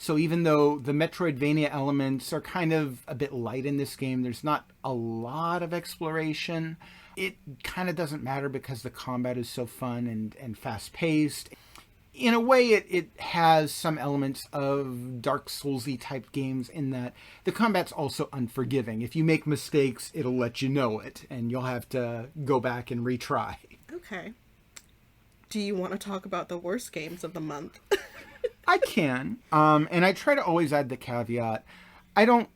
So even though the Metroidvania elements are kind of a bit light in this game, there's not a lot of exploration. It kind of doesn't matter because the combat is so fun and fast-paced. In a way, it has some elements of Dark Soulsy type games in that the combat's also unforgiving. If you make mistakes, it'll let you know it, and you'll have to go back and retry. Okay. Do you want to talk about the worst games of the month? I can, and I try to always add the caveat. I don't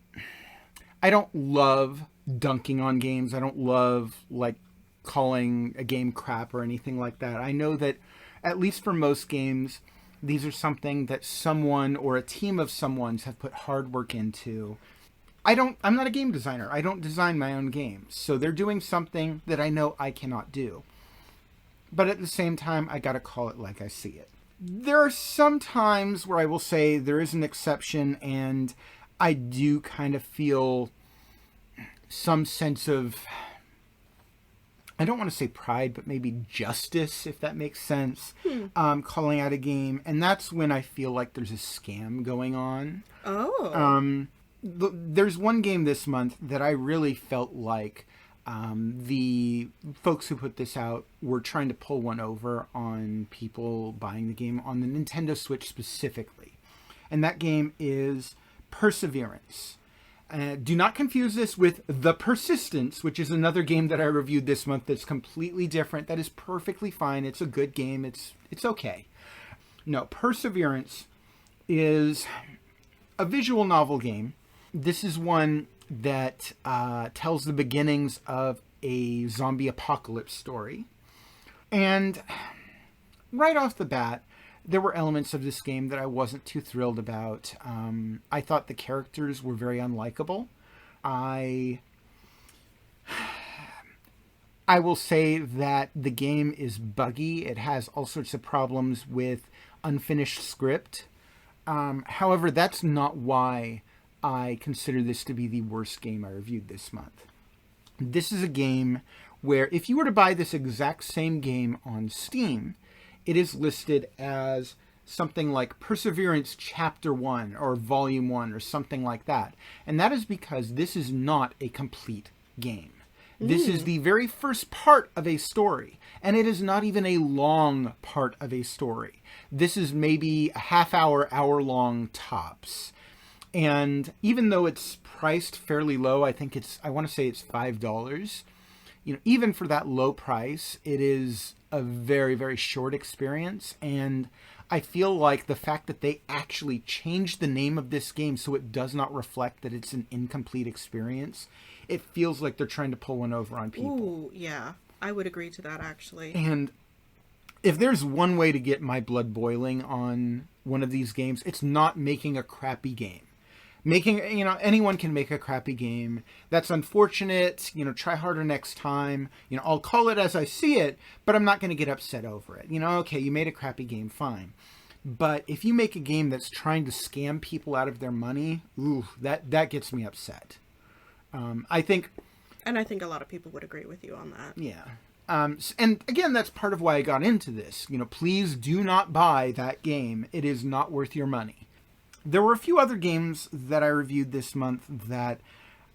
love dunking on games. I don't love like calling a game crap or anything like that. I know that at least for most games, these are something that someone or a team of someones have put hard work into. I'm not a game designer. I don't design my own games. So they're doing something that I know I cannot do. But at the same time, I gotta call it like I see it. There are some times where I will say there is an exception, and I do kind of feel some sense of, I don't want to say pride, but maybe justice, if that makes sense, calling out a game. And that's when I feel like there's a scam going on. Oh. There's one game this month that I really felt like the folks who put this out were trying to pull one over on people buying the game on the Nintendo Switch specifically. And that game is Perseverance. Do not confuse this with The Persistence, which is another game that I reviewed this month that's completely different. That is perfectly fine. It's a good game. It's okay. No, Perseverance is a visual novel game. This is one that tells the beginnings of a zombie apocalypse story. And right off the bat, there were elements of this game that I wasn't too thrilled about. I thought the characters were very unlikable. I will say that the game is buggy. It has all sorts of problems with unfinished script. However, that's not why I consider this to be the worst game I reviewed this month. This is a game where if you were to buy this exact same game on Steam, it is listed as something like Perseverance Chapter 1 or Volume 1 or something like that. And that is because this is not a complete game. This is the very first part of a story, and it is not even a long part of a story. This is maybe a half hour, hour-long tops. And even though it's priced fairly low, I want to say it's $5. Even for that low price, it is a very, very short experience. And I feel like the fact that they actually changed the name of this game so it does not reflect that it's an incomplete experience, it feels like they're trying to pull one over on people. Ooh, yeah. I would agree to that, actually. And if there's one way to get my blood boiling on one of these games, it's not making a crappy game. Anyone can make a crappy game. That's unfortunate. Try harder next time. I'll call it as I see it, but I'm not going to get upset over it. Okay, you made a crappy game, fine. But if you make a game that's trying to scam people out of their money, ooh, that gets me upset. I think a lot of people would agree with you on that. Yeah. And again, that's part of why I got into this. Please do not buy that game. It is not worth your money. There were a few other games that I reviewed this month that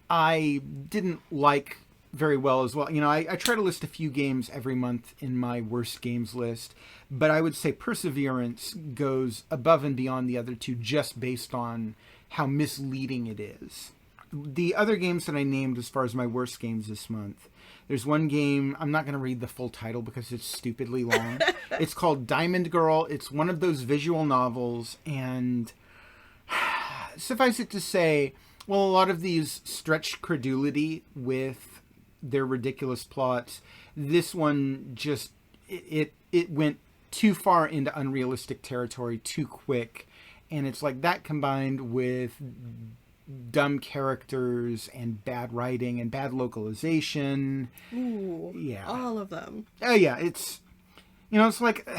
I didn't like very well as well. I try to list a few games every month in my worst games list, but I would say Perseverance goes above and beyond the other two just based on how misleading it is. The other games that I named as far as my worst games this month, there's one game, I'm not going to read the full title because it's stupidly long. It's called Diamond Girl. It's one of those visual novels, and suffice it to say, well, a lot of these stretch credulity with their ridiculous plots. This one just, it went too far into unrealistic territory too quick, and it's like that combined with dumb characters and bad writing and bad localization. Ooh, yeah, all of them. Oh yeah, it's it's like,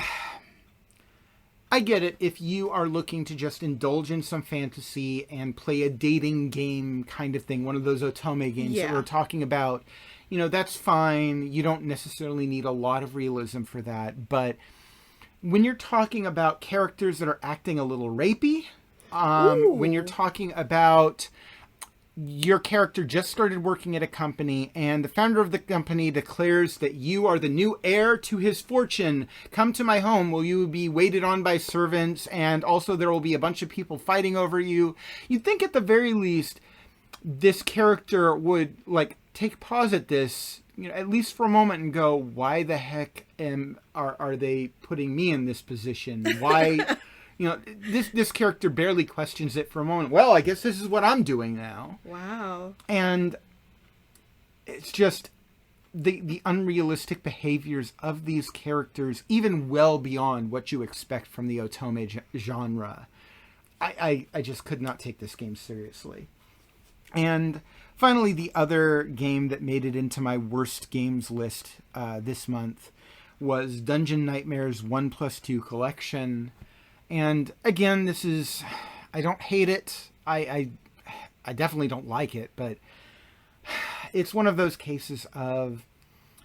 I get it if you are looking to just indulge in some fantasy and play a dating game kind of thing, one of those otome games that we're talking about. That's fine. You don't necessarily need a lot of realism for that, but when you're talking about characters that are acting a little rapey, when you're talking about your character just started working at a company and the founder of the company declares that you are the new heir to his fortune, come to my home, will you be waited on by servants, and also there will be a bunch of people fighting over you. You'd think at the very least this character would take pause at this, at least for a moment, and go, why the heck are they putting me in this position? Why this character barely questions it for a moment. Well, I guess this is what I'm doing now. Wow. And it's just the unrealistic behaviors of these characters, even well beyond what you expect from the otome genre. I just could not take this game seriously. And finally, the other game that made it into my worst games list this month was Dungeon Nightmares 1+2 Collection. And again, I don't hate it. I definitely don't like it, but it's one of those cases of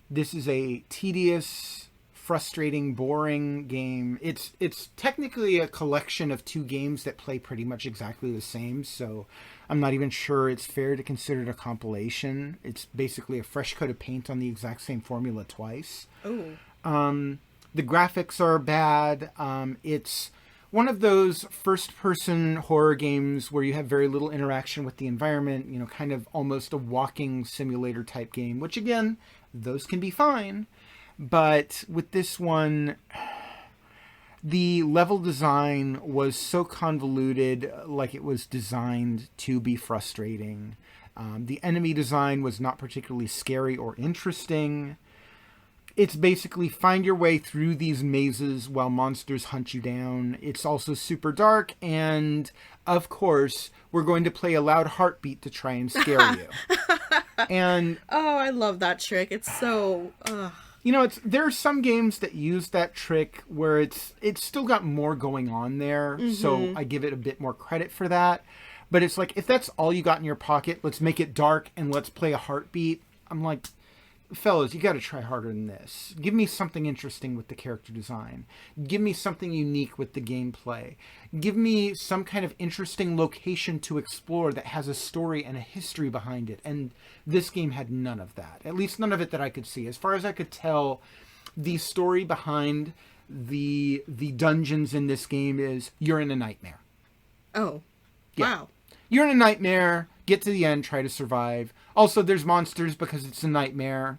this is a tedious, frustrating, boring game. It's technically a collection of two games that play pretty much exactly the same, so I'm not even sure it's fair to consider it a compilation. It's basically a fresh coat of paint on the exact same formula twice. Ooh. The graphics are bad. It's one of those first-person horror games where you have very little interaction with the environment, kind of almost a walking simulator type game, which again, those can be fine. But with this one, the level design was so convoluted, like it was designed to be frustrating. The enemy design was not particularly scary or interesting. It's basically find your way through these mazes while monsters hunt you down. It's also super dark, and of course, we're going to play a loud heartbeat to try and scare you. And Oh, I love that trick. It's so... you know, there are some games that use that trick where it's still got more going on there, so I give it a bit more credit for that. But it's like, if that's all you got in your pocket, let's make it dark and let's play a heartbeat. I'm like, fellas, you got to try harder than this. Give me something interesting with the character design. Give me something unique with the gameplay. Give me some kind of interesting location to explore that has a story and a history behind it. And this game had none of that. At least none of it that I could see. As far as I could tell, the story behind the dungeons in this game is you're in a nightmare. Oh, Yeah. wow. You're in a nightmare, get to the end, try to survive. Also, there's monsters because it's a nightmare.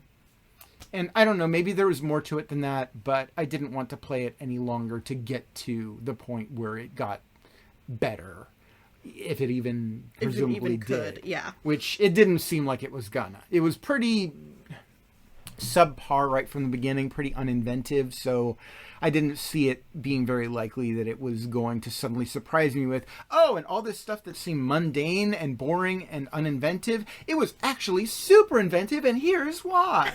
And I don't know, maybe there was more to it than that, but I didn't want to play it any longer to get to the point where it got better. If it even presumably could, did. yeah. Which it didn't seem like it was gonna. It was pretty subpar right from the beginning, pretty uninventive, so I didn't see it being very likely that it was going to suddenly surprise me with, oh, and all this stuff that seemed mundane and boring and uninventive, it was actually super inventive, and here's why.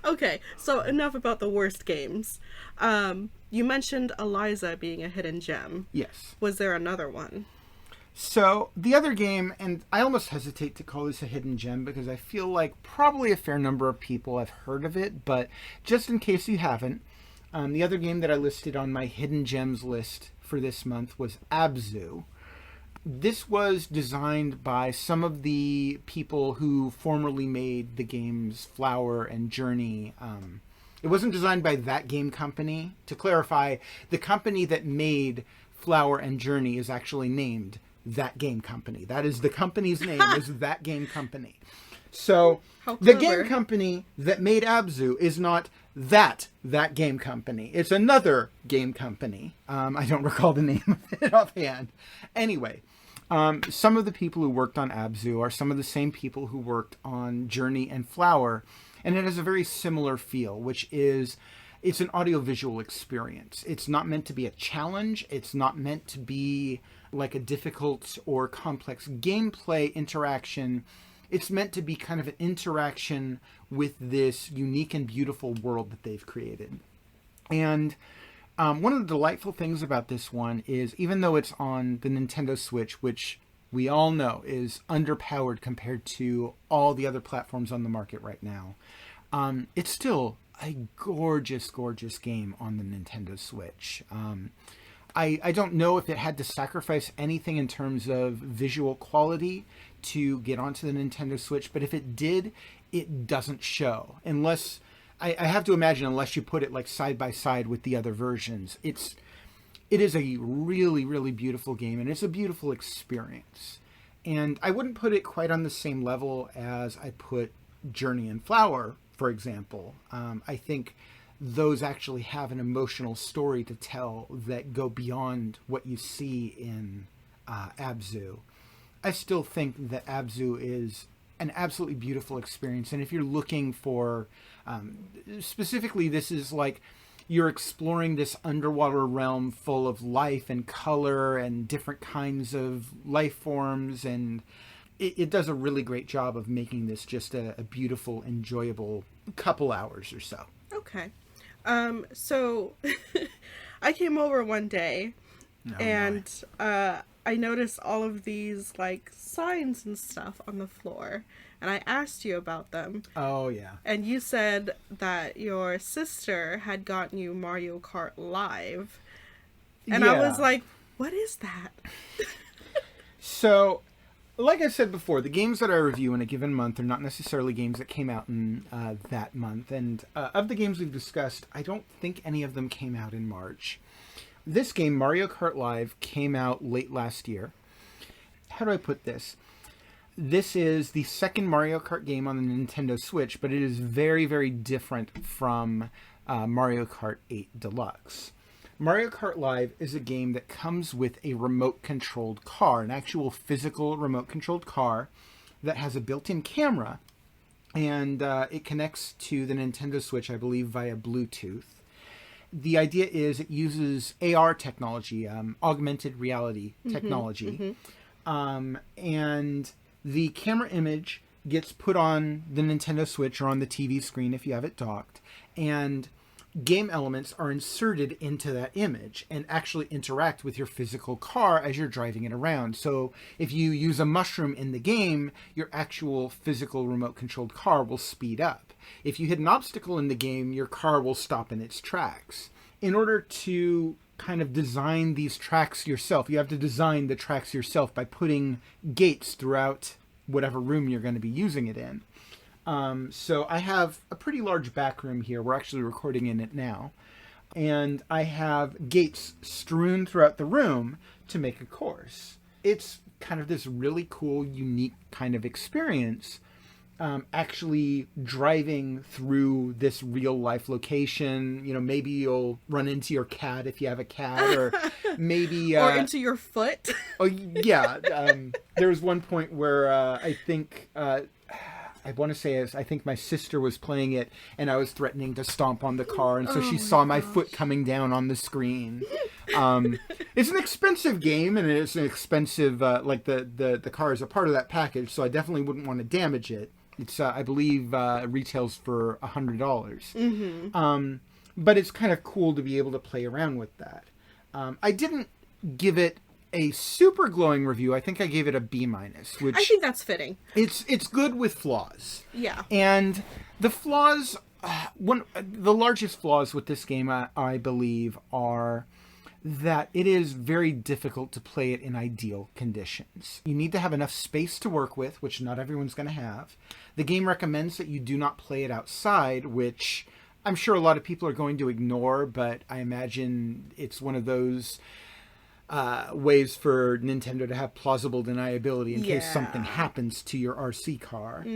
Okay, so enough about the worst games. You mentioned Eliza being a hidden gem. Yes. Was there another one? So, the other game, and I almost hesitate to call this a hidden gem because I feel like probably a fair number of people have heard of it, but just in case you haven't, the other game that I listed on my hidden gems list for this month was Abzu. This was designed by some of the people who formerly made the games Flower and Journey. It wasn't designed by that game company. To clarify, the company that made Flower and Journey is actually named That Game Company. That is the company's name, is That Game Company. So, the game company that made Abzu is not that game company. It's another game company. I don't recall the name of it offhand. Anyway, some of the people who worked on Abzu are some of the same people who worked on Journey and Flower, and it has a very similar feel, which is it's an audiovisual experience. It's not meant to be a challenge. It's not meant to be like a difficult or complex gameplay interaction. It's meant to be kind of an interaction with this unique and beautiful world that they've created. And one of the delightful things about this one is, even though it's on the Nintendo Switch, which we all know is underpowered compared to all the other platforms on the market right now, it's still a gorgeous, gorgeous game on the Nintendo Switch. I don't know if it had to sacrifice anything in terms of visual quality to get onto the Nintendo Switch, but if it did, it doesn't show. Unless, I have to imagine, unless you put it like side by side with the other versions. It is a really, really beautiful game, and it's a beautiful experience. And I wouldn't put it quite on the same level as I put Journey and Flower, for example. I think those actually have an emotional story to tell that go beyond what you see in Abzu. I still think that Abzu is an absolutely beautiful experience. And if you're looking for, specifically, this is like you're exploring this underwater realm full of life and color and different kinds of life forms. And it does a really great job of making this just a beautiful, enjoyable couple hours or so. Okay. So I came over one day and I noticed all of these like signs and stuff on the floor, and I asked you about them. Oh yeah. And you said that your sister had gotten you Mario Kart Live. And I was like, what is that? So, like I said before, the games that I review in a given month are not necessarily games that came out in that month. And of the games we've discussed, I don't think any of them came out in March. This game, Mario Kart Live, came out late last year. How do I put this? This is the second Mario Kart game on the Nintendo Switch, but it is very, very different from Mario Kart 8 Deluxe. Mario Kart Live is a game that comes with a remote-controlled car, an actual physical remote-controlled car that has a built-in camera and it connects to the Nintendo Switch, I believe, via Bluetooth. The idea is it uses AR technology, augmented reality technology, and the camera image gets put on the Nintendo Switch or on the TV screen if you have it docked, and game elements are inserted into that image and actually interact with your physical car as you're driving it around. So if you use a mushroom in the game, your actual physical remote controlled car will speed up. If you hit an obstacle in the game, your car will stop in its tracks. In order to kind of design these tracks yourself, you have to design the tracks yourself by putting gates throughout whatever room you're going to be using it in. So I have a pretty large back room here. We're actually recording in it now. And I have gates strewn throughout the room to make a course. It's kind of this really cool, unique kind of experience, actually driving through this real life location. You know, maybe you'll run into your cat if you have a cat, or maybe... or into your foot. Oh, yeah. There was one point where I think... I want to say I think my sister was playing it and I was threatening to stomp on the car, and so she saw my foot coming down on the screen. It's an expensive game, and it's an expensive like the car is a part of that package, so I definitely wouldn't want to damage it. It's I believe retails for $100. But it's kind of cool to be able to play around with that. I didn't give it a super glowing review. I think I gave it a B-, which I think that's fitting. It's good with flaws. Yeah. And the flaws, the largest flaws with this game, I believe, are that it is very difficult to play it in ideal conditions. You need to have enough space to work with, which not everyone's going to have. The game recommends that you do not play it outside, which I'm sure a lot of people are going to ignore, but I imagine it's one of those ways for Nintendo to have plausible deniability in case something happens to your RC car.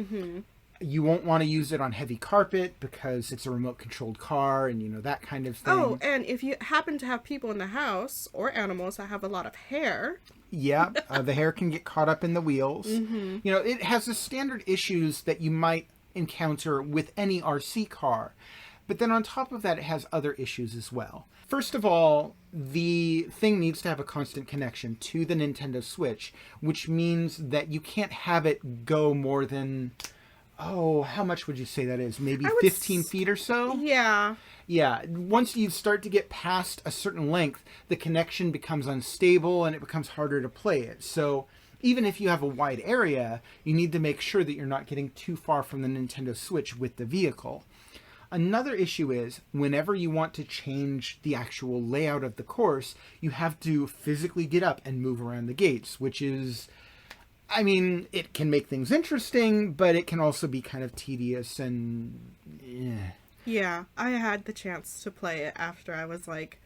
You won't want to use it on heavy carpet because it's a remote controlled car, and you know, that kind of thing. Oh, and if you happen to have people in the house or animals that have a lot of hair. Yeah, the hair can get caught up in the wheels. You know, it has the standard issues that you might encounter with any RC car. But then on top of that, it has other issues as well. First of all, the thing needs to have a constant connection to the Nintendo Switch, which means that you can't have it go more than, how much would you say that is? Maybe 15 feet or so? Yeah. Yeah. Once you start to get past a certain length, the connection becomes unstable and it becomes harder to play it. So even if you have a wide area, you need to make sure that you're not getting too far from the Nintendo Switch with the vehicle. Another issue is, whenever you want to change the actual layout of the course, you have to physically get up and move around the gates, which is, I mean, it can make things interesting, but it can also be kind of tedious and... Yeah, I had the chance to play it after I was, like,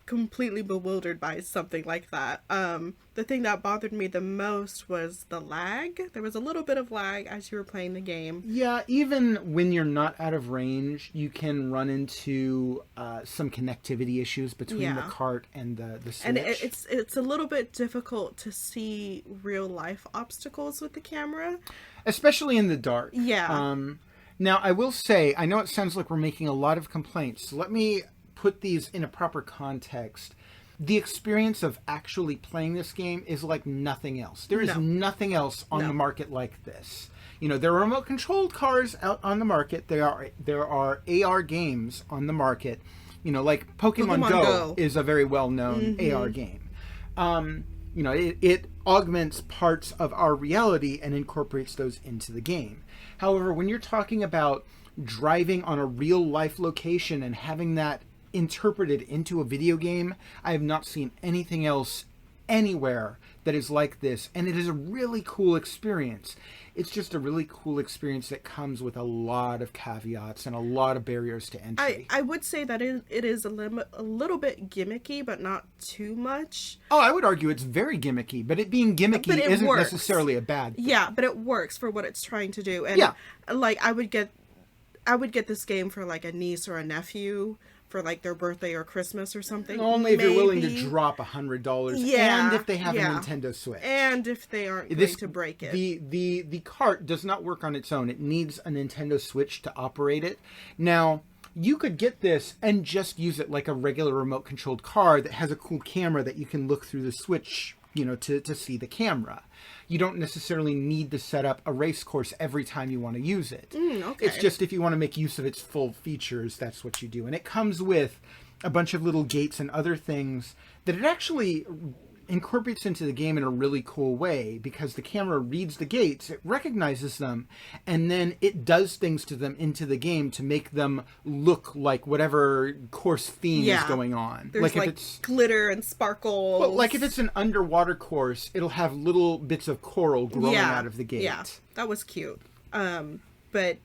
completely bewildered by something like that. The thing that bothered me the most was the lag. There was a little bit of lag as you were playing the game. Yeah, even when you're not out of range, you can run into some connectivity issues between the cart and the Switch. And it's a little bit difficult to see real life obstacles with the camera. Especially in the dark. Yeah. Now, I will say, I know it sounds like we're making a lot of complaints, so let me put these in a proper context. The experience of actually playing this game is like nothing else. There is nothing else on the market like this. You know, there are remote controlled cars out on the market. There are AR games on the market. You know, like Pokemon Go is a very well-known AR game. You know, it augments parts of our reality and incorporates those into the game. However, when you're talking about driving on a real life location and having that interpreted into a video game, I have not seen anything else anywhere that is like this, and it is a really cool experience. It's just a really cool experience that comes with a lot of caveats and a lot of barriers to entry. I would say that it is a little bit gimmicky, but not too much. Oh, I would argue it's very gimmicky, but it being gimmicky isn't necessarily a bad thing. Yeah, but it works for what it's trying to do. And like I would get this game for like a niece or a nephew for like their birthday or Christmas or something. Only if you're willing to drop $100, Yeah, and if they have yeah. a Nintendo Switch, and if they aren't going to break it. The cart does not work on its own. It needs a Nintendo Switch to operate it. Now, you could get this and just use it like a regular remote controlled car that has a cool camera that you can look through the Switch, you know, to see the camera. You don't necessarily need to set up a race course every time you want to use it. Okay. It's just if you want to make use of its full features, that's what you do. And it comes with a bunch of little gates and other things that it actually incorporates into the game in a really cool way, because the camera reads the gates, it recognizes them, and then it does things to them into the game to make them look like whatever course theme is going on. There's like if it's glitter and sparkles. Well, like if it's an underwater course, it'll have little bits of coral growing out of the gate. Yeah, that was cute. But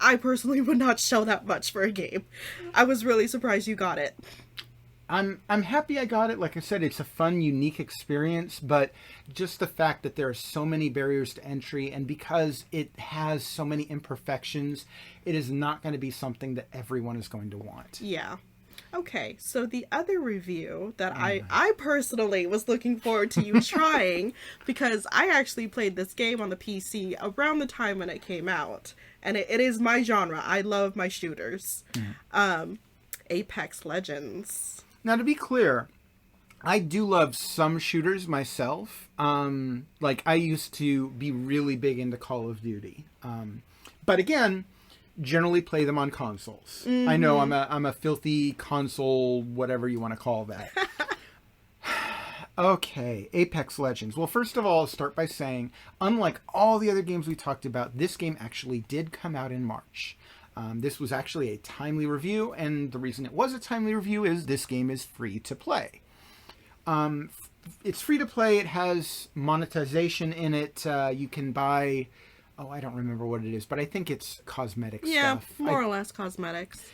I personally would not show that much for a game. I was really surprised you got it. I'm happy I got it. Like I said, it's a fun, unique experience, but just the fact that there are so many barriers to entry, and because it has so many imperfections, it is not going to be something that everyone is going to want. Yeah. Okay, so the other review that I personally was looking forward to you trying, because I actually played this game on the PC around the time when it came out, and it is my genre. I love my shooters. Apex Legends. Now, to be clear, I do love some shooters myself. Like, I used to be really big into Call of Duty. But again, generally play them on consoles. Mm-hmm. I know I'm a filthy console, whatever you want to call that. Okay, Apex Legends. Well, first of all, I'll start by saying, unlike all the other games we talked about, this game actually did come out in March. This was actually a timely review, and the reason it was a timely review is this game is free to play. It's free to play. It has monetization in it. You can buy, I don't remember what it is, but I think it's cosmetic stuff. Yeah, more or less cosmetics.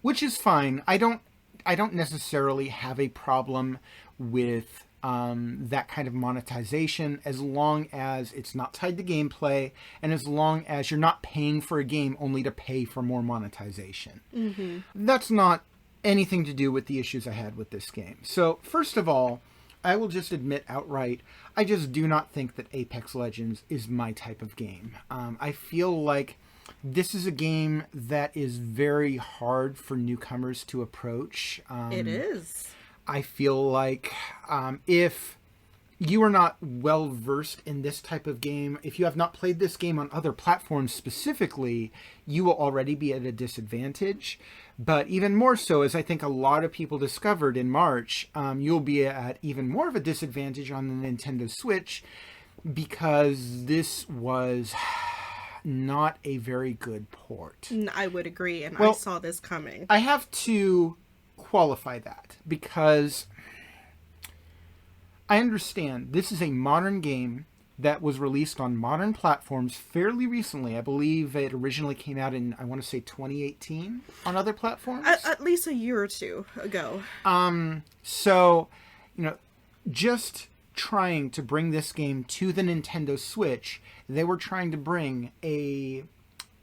Which is fine. I don't necessarily have a problem with that kind of monetization, as long as it's not tied to gameplay, and as long as you're not paying for a game only to pay for more monetization. Mm-hmm. That's not anything to do with the issues I had with this game. So, first of all, I will just admit outright, I just do not think that Apex Legends is my type of game. I feel like this is a game that is very hard for newcomers to approach. It is. I feel like if you are not well versed in this type of game, if you have not played this game on other platforms specifically, you will already be at a disadvantage. But even more so, as I think a lot of people discovered in March, you'll be at even more of a disadvantage on the Nintendo Switch, because this was not a very good port. I would agree, and I saw this coming. I have to qualify that, because I understand this is a modern game that was released on modern platforms fairly recently. I believe it originally came out in, I want to say 2018 on other platforms. At least a year or two ago. So, just trying to bring this game to the Nintendo Switch, they were trying to bring a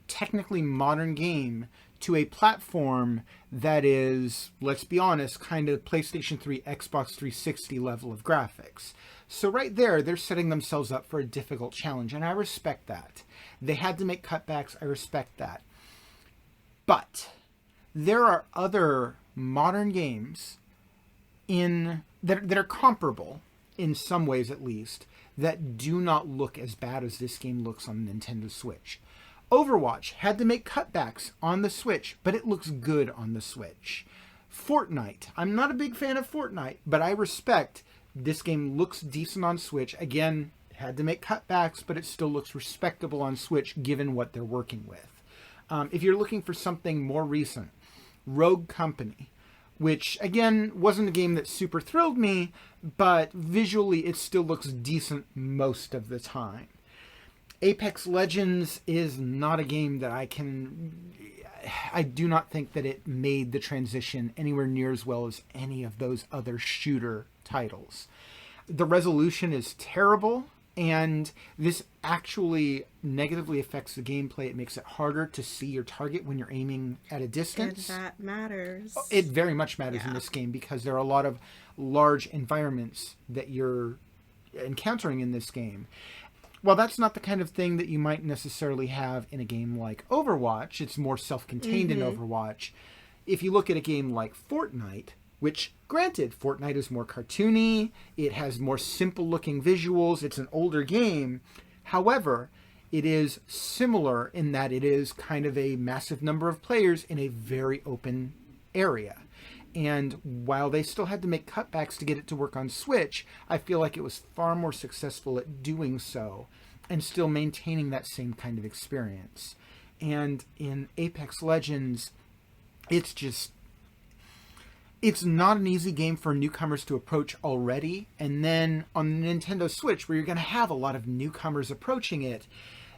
technically modern game to a platform that is, let's be honest, kind of PlayStation 3, Xbox 360 level of graphics. So right there, they're setting themselves up for a difficult challenge, and I respect that. They had to make cutbacks, I respect that. But there are other modern games that are comparable, in some ways at least, that do not look as bad as this game looks on the Nintendo Switch. Overwatch had to make cutbacks on the Switch, but it looks good on the Switch. Fortnite. I'm not a big fan of Fortnite, but I respect this game looks decent on Switch. Again, had to make cutbacks, but it still looks respectable on Switch given what they're working with. If you're looking for something more recent, Rogue Company, which, again, wasn't a game that super thrilled me, but visually it still looks decent most of the time. Apex Legends is not a game that I do not think that it made the transition anywhere near as well as any of those other shooter titles. The resolution is terrible. And this actually negatively affects the gameplay. It makes it harder to see your target when you're aiming at a distance. And that matters. It very much matters in this game because there are a lot of large environments that you're encountering in this game. Well, that's not the kind of thing that you might necessarily have in a game like Overwatch. It's more self-contained in Overwatch. If you look at a game like Fortnite, which, granted, Fortnite is more cartoony, it has more simple-looking visuals, it's an older game. However, it is similar in that it is kind of a massive number of players in a very open area. And while they still had to make cutbacks to get it to work on Switch, I feel like it was far more successful at doing so and still maintaining that same kind of experience. And in Apex Legends, it's not an easy game for newcomers to approach already. And then on the Nintendo Switch, where you're going to have a lot of newcomers approaching it,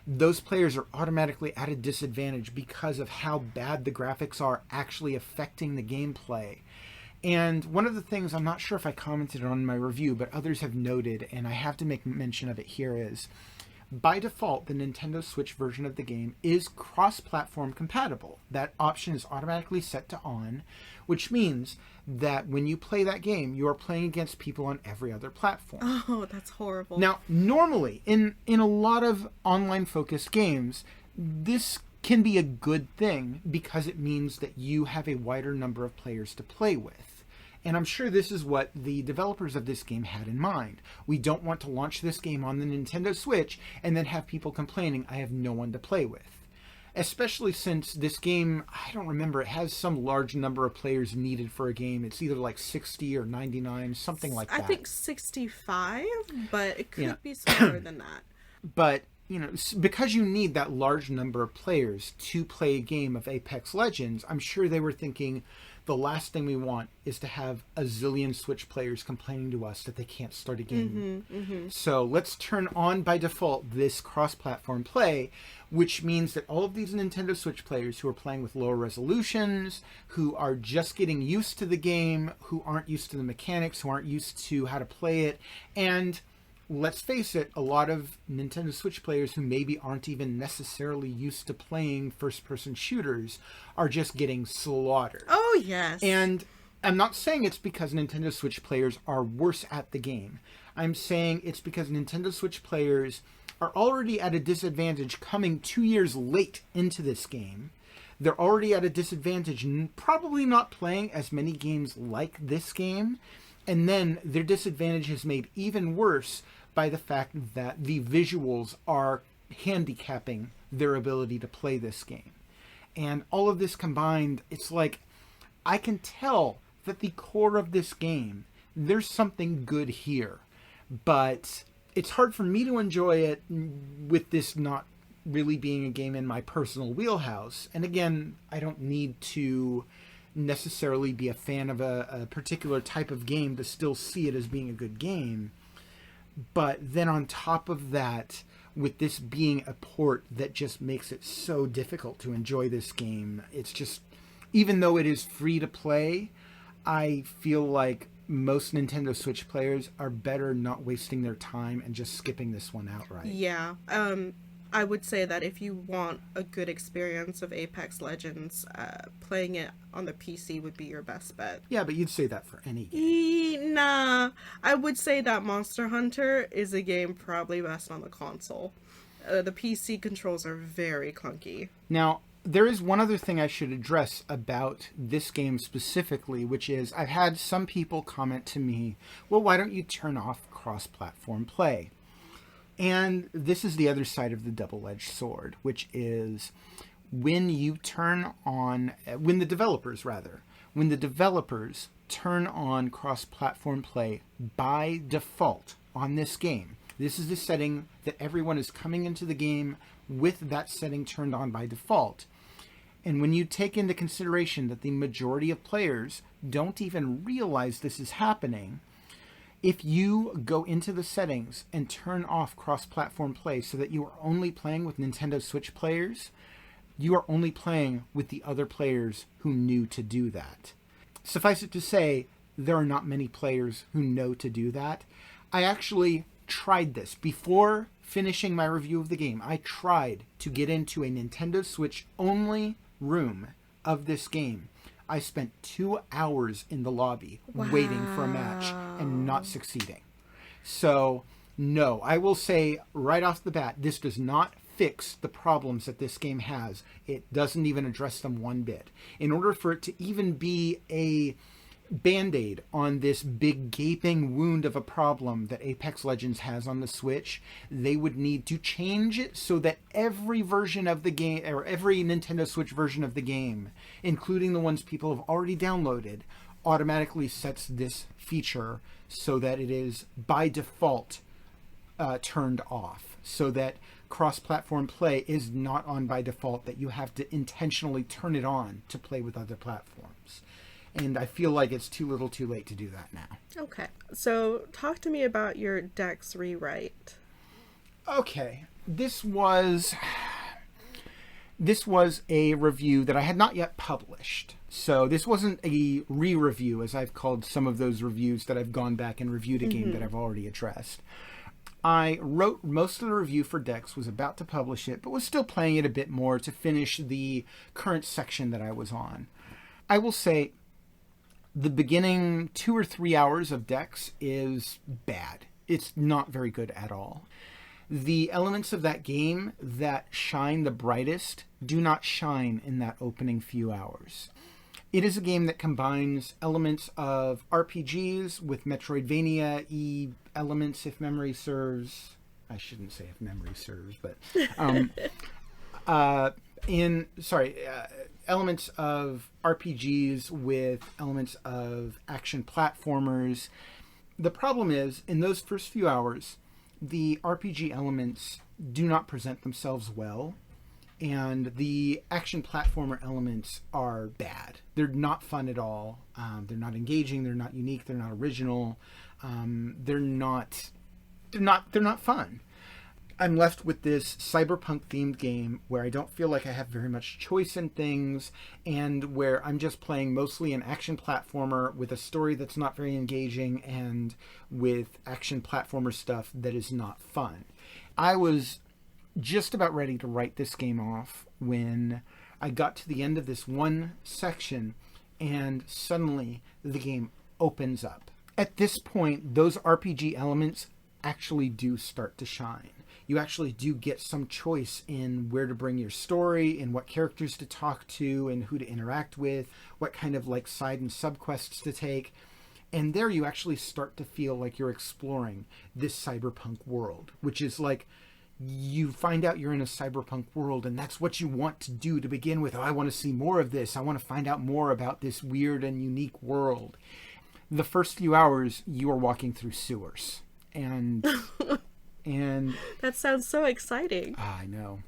those players are automatically at a disadvantage because of how bad the graphics are actually affecting the gameplay. And one of the things, I'm not sure if I commented on in my review, but others have noted, and I have to make mention of it here, is by default, the Nintendo Switch version of the game is cross-platform compatible. That option is automatically set to on, which means that when you play that game, you are playing against people on every other platform. Oh, that's horrible. Now, normally, in a lot of online-focused games, this can be a good thing because it means that you have a wider number of players to play with. And I'm sure this is what the developers of this game had in mind. We don't want to launch this game on the Nintendo Switch and then have people complaining, I have no one to play with. Especially since this game, I don't remember, it has some large number of players needed for a game. It's either like 60 or 99, something like that. I think 65, but it could be smaller than that. But, you know, because you need that large number of players to play a game of Apex Legends, I'm sure they were thinking the last thing we want is to have a zillion Switch players complaining to us that they can't start a game. So let's turn on by default this cross-platform play, which means that all of these Nintendo Switch players who are playing with lower resolutions, who are just getting used to the game, who aren't used to the mechanics, who aren't used to how to play it, and let's face it, a lot of Nintendo Switch players who maybe aren't even necessarily used to playing first-person shooters are just getting slaughtered. Oh, yes. And I'm not saying it's because Nintendo Switch players are worse at the game. I'm saying it's because Nintendo Switch players are already at a disadvantage coming 2 years late into this game. They're already at a disadvantage, probably not playing as many games like this game. And then their disadvantage is made even worse by the fact that the visuals are handicapping their ability to play this game. And all of this combined, it's like, I can tell that the core of this game, there's something good here. But it's hard for me to enjoy it with this not really being a game in my personal wheelhouse. And again, I don't need to necessarily be a fan of a particular type of game to still see it as being a good game. But then on top of that, with this being a port that just makes it so difficult to enjoy this game, it's just, even though it is free to play, I feel like most Nintendo Switch players are better not wasting their time and just skipping this one outright. Yeah. I would say that if you want a good experience of Apex Legends, playing it on the PC would be your best bet. Yeah, but you'd say that for any game. Nah. I would say that Monster Hunter is a game probably best on the console. The PC controls are very clunky. Now, there is one other thing I should address about this game specifically, which is I've had some people comment to me, well, why don't you turn off cross-platform play? And this is the other side of the double-edged sword, which is when the developers turn on cross-platform play by default on this game. This is the setting that everyone is coming into the game with that setting turned on by default. And when you take into consideration that the majority of players don't even realize this is happening, if you go into the settings and turn off cross-platform play so that you are only playing with Nintendo Switch players, you are only playing with the other players who knew to do that. Suffice it to say, there are not many players who know to do that. I actually tried this. Before finishing my review of the game, I tried to get into a Nintendo Switch only room of this game. I spent 2 hours in the lobby waiting for a match and not succeeding. So, no, I will say right off the bat, this does not fix the problems that this game has. It doesn't even address them one bit. In order for it to even be a Band-Aid on this big gaping wound of a problem that Apex Legends has on the Switch, they would need to change it so that every version of the game, or every Nintendo Switch version of the game, including the ones people have already downloaded, automatically sets this feature so that it is by default turned off, so that cross-platform play is not on by default, that you have to intentionally turn it on to play with other platforms. And I feel like it's too little too late to do that now. Okay. So talk to me about your Dex rewrite. Okay. This was a review that I had not yet published. So this wasn't a re-review, as I've called some of those reviews that I've gone back and reviewed a game that I've already addressed. I wrote most of the review for Dex, was about to publish it, but was still playing it a bit more to finish the current section that I was on. I will say the beginning 2 or 3 hours of Dex is bad. It's not very good at all. The elements of that game that shine the brightest do not shine in that opening few hours. It is a game that combines elements of RPGs with Metroidvania-y elements, if memory serves. I shouldn't say if memory serves, but elements of RPGs with elements of action platformers. The problem is, in those first few hours, the RPG elements do not present themselves well, and the action platformer elements are bad. They're not fun at all. They're not engaging. They're not unique. They're not original. They're not fun. I'm left with this cyberpunk themed game where I don't feel like I have very much choice in things, and where I'm just playing mostly an action platformer with a story that's not very engaging and with action platformer stuff that is not fun. I was just about ready to write this game off when I got to the end of this one section, and suddenly the game opens up. At this point, those RPG elements actually do start to shine. You actually do get some choice in where to bring your story, and what characters to talk to, and who to interact with, what kind of like side and subquests to take. And there you actually start to feel like you're exploring this cyberpunk world, which is like, you find out you're in a cyberpunk world, and that's what you want to do to begin with. Oh, I want to see more of this. I want to find out more about this weird and unique world. The first few hours, you are walking through sewers. And that sounds so exciting. I know.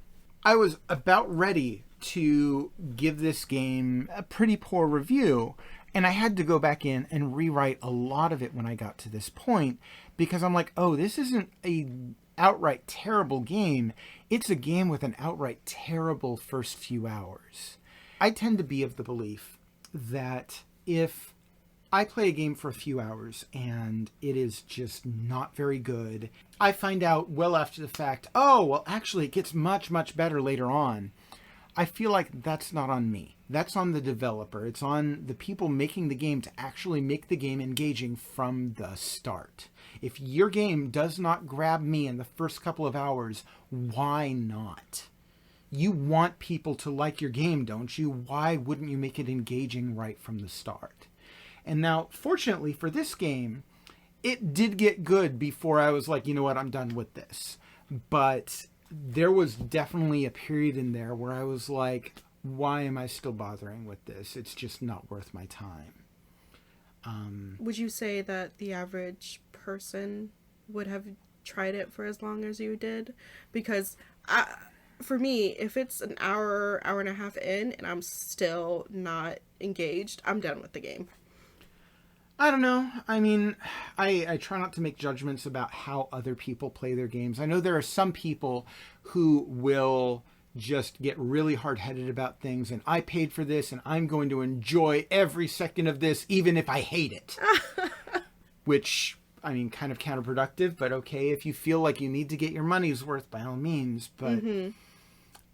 I was about ready to give this game a pretty poor review, and I had to go back in and rewrite a lot of it when I got to this point, because I'm like, oh, this isn't a outright terrible game. It's a game with an outright terrible first few hours. I tend to be of the belief that if I play a game for a few hours and it is just not very good, I find out well after the fact, oh, well, actually it gets much, much better later on. I feel like that's not on me. That's on the developer. It's on the people making the game to actually make the game engaging from the start. If your game does not grab me in the first couple of hours, why not? You want people to like your game, don't you? Why wouldn't you make it engaging right from the start? And now, fortunately for this game, it did get good before I was like, you know what, I'm done with this. But there was definitely a period in there where I was like, why am I still bothering with this? It's just not worth my time. Would you say that the average person would have tried it for as long as you did? Because for me, if it's an hour, hour and a half in and I'm still not engaged, I'm done with the game. I don't know. I mean, I try not to make judgments about how other people play their games. I know there are some people who will just get really hard-headed about things, and I paid for this, and I'm going to enjoy every second of this, even if I hate it. Which I mean, kind of counterproductive, but okay, if you feel like you need to get your money's worth, by all means. But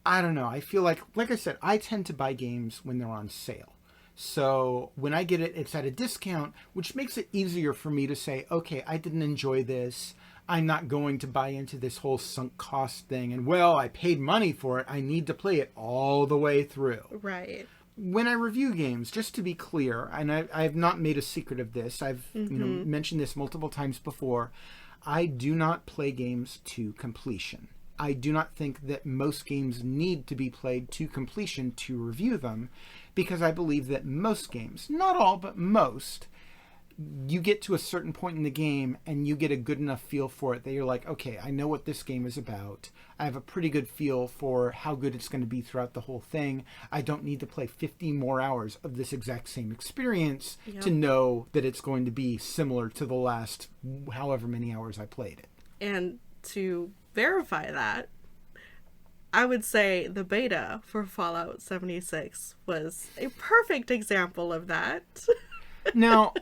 I don't know. I feel like I said, I tend to buy games when they're on sale. So when I get it, it's at a discount, which makes it easier for me to say, okay, I didn't enjoy this. I'm not going to buy into this whole sunk cost thing. And well, I paid money for it. I need to play it all the way through. Right. When I review games, just to be clear, and I have not made a secret of this, I've mentioned this multiple times before, I do not play games to completion. I do not think that most games need to be played to completion to review them, because I believe that most games, not all, but most, you get to a certain point in the game and you get a good enough feel for it that you're like, okay, I know what this game is about. I have a pretty good feel for how good it's going to be throughout the whole thing. I don't need to play 50 more hours of this exact same experience to know that it's going to be similar to the last however many hours I played it. And to verify that, I would say the beta for Fallout 76 was a perfect example of that. Now,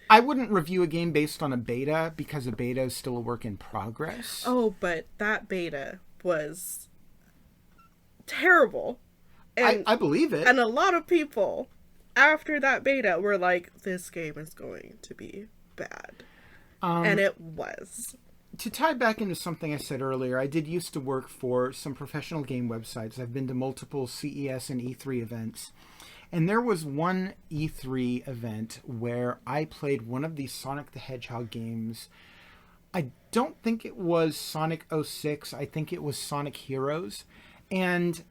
I wouldn't review a game based on a beta because a beta is still a work in progress. Oh, but that beta was terrible. And, I believe it. And a lot of people after that beta were like, this game is going to be bad. And it was. To tie back into something I said earlier, I did used to work for some professional game websites. I've been to multiple CES and E3 events. And there was one E3 event where I played one of these Sonic the Hedgehog games. I don't think it was Sonic 06. I think it was Sonic Heroes. And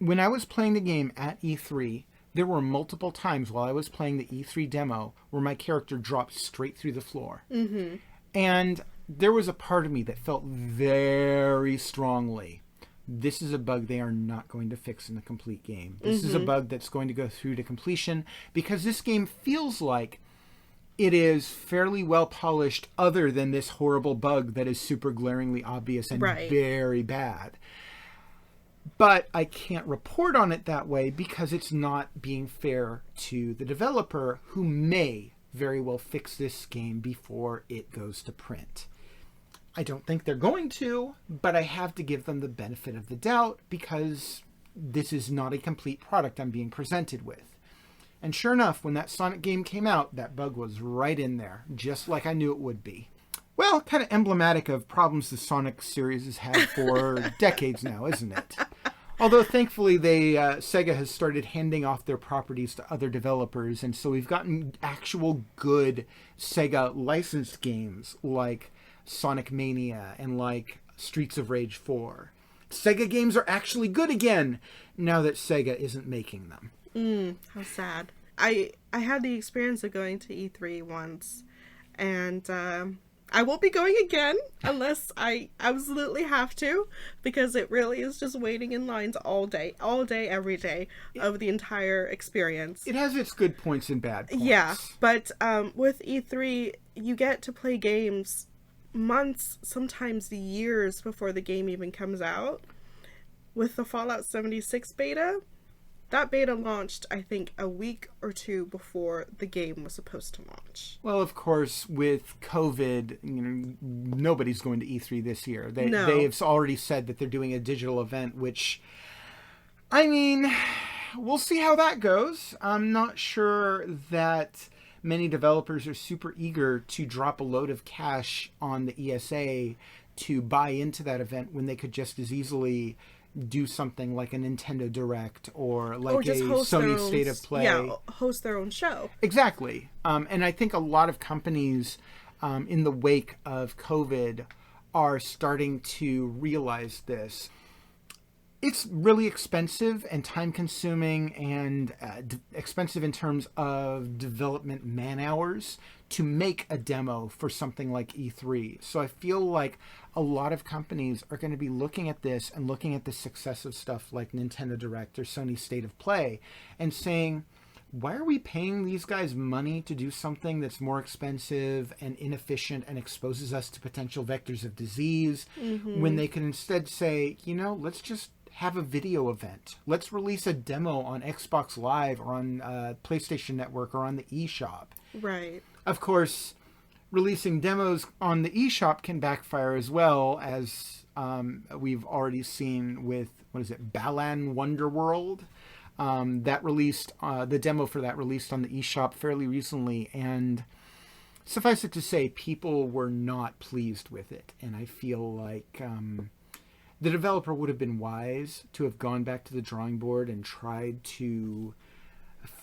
when I was playing the game at E3, there were multiple times while I was playing the E3 demo where my character dropped straight through the floor. Mm-hmm. And there was a part of me that felt very strongly, this is a bug they are not going to fix in the complete game. This is a bug that's going to go through to completion, because this game feels like it is fairly well polished other than this horrible bug that is super glaringly obvious and very bad. But I can't report on it that way because it's not being fair to the developer, who may very well fix this game before it goes to print. I don't think they're going to, but I have to give them the benefit of the doubt because this is not a complete product I'm being presented with. And sure enough, when that Sonic game came out, that bug was right in there, just like I knew it would be. Well, kind of emblematic of problems the Sonic series has had for decades now, isn't it? Although thankfully Sega has started handing off their properties to other developers, and so we've gotten actual good Sega licensed games like Sonic Mania and like Streets of Rage 4. Sega games are actually good again now that Sega isn't making them. How sad. I had the experience of going to E3 once, and I won't be going again unless I absolutely have to, because it really is just waiting in lines all day, every day of the entire experience. It has its good points and bad points. Yeah, but with E3, you get to play games months, sometimes years before the game even comes out. With the Fallout 76 beta, that beta launched, I think, a week or two before the game was supposed to launch. Well, of course, with COVID, nobody's going to E3 this year. They have already said that they're doing a digital event, which, I mean, we'll see how that goes. I'm not sure that many developers are super eager to drop a load of cash on the ESA to buy into that event when they could just as easily do something like a Nintendo Direct or like a Sony State of Play. Yeah, host their own show. Exactly. And I think a lot of companies in the wake of COVID are starting to realize this. It's really expensive and time-consuming and expensive in terms of development man-hours to make a demo for something like E3. So I feel like a lot of companies are going to be looking at this and looking at the success of stuff like Nintendo Direct or Sony State of Play and saying, why are we paying these guys money to do something that's more expensive and inefficient and exposes us to potential vectors of disease when they can instead say, let's just have a video event. Let's release a demo on Xbox Live or on PlayStation Network or on the eShop. Right. Of course, releasing demos on the eShop can backfire as well, as we've already seen with, what is it, Balan Wonderworld. That released, the demo for that released on the eShop fairly recently, and suffice it to say, people were not pleased with it. And I feel like the developer would have been wise to have gone back to the drawing board and tried to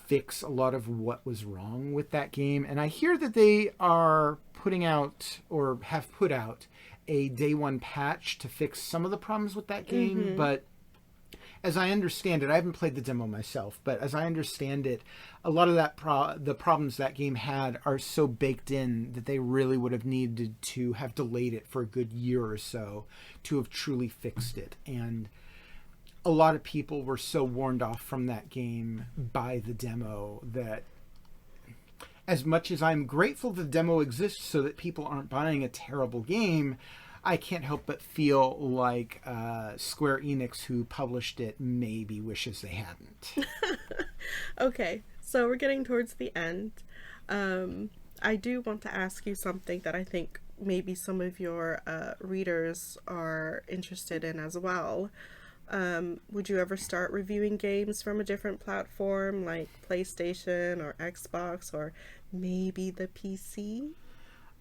fix a lot of what was wrong with that game. And I hear that they are putting out, or have put out, a day one patch to fix some of the problems with that game. But as I understand it, I haven't played the demo myself, but as I understand it, a lot of that the problems that game had are so baked in that they really would have needed to have delayed it for a good year or so to have truly fixed it. And a lot of people were so warned off from that game by the demo that, as much as I'm grateful the demo exists so that people aren't buying a terrible game, I can't help but feel like Square Enix, who published it, maybe wishes they hadn't. Okay, so we're getting towards the end. I do want to ask you something that I think maybe some of your readers are interested in as well. Would you ever start reviewing games from a different platform like PlayStation or Xbox or maybe the PC?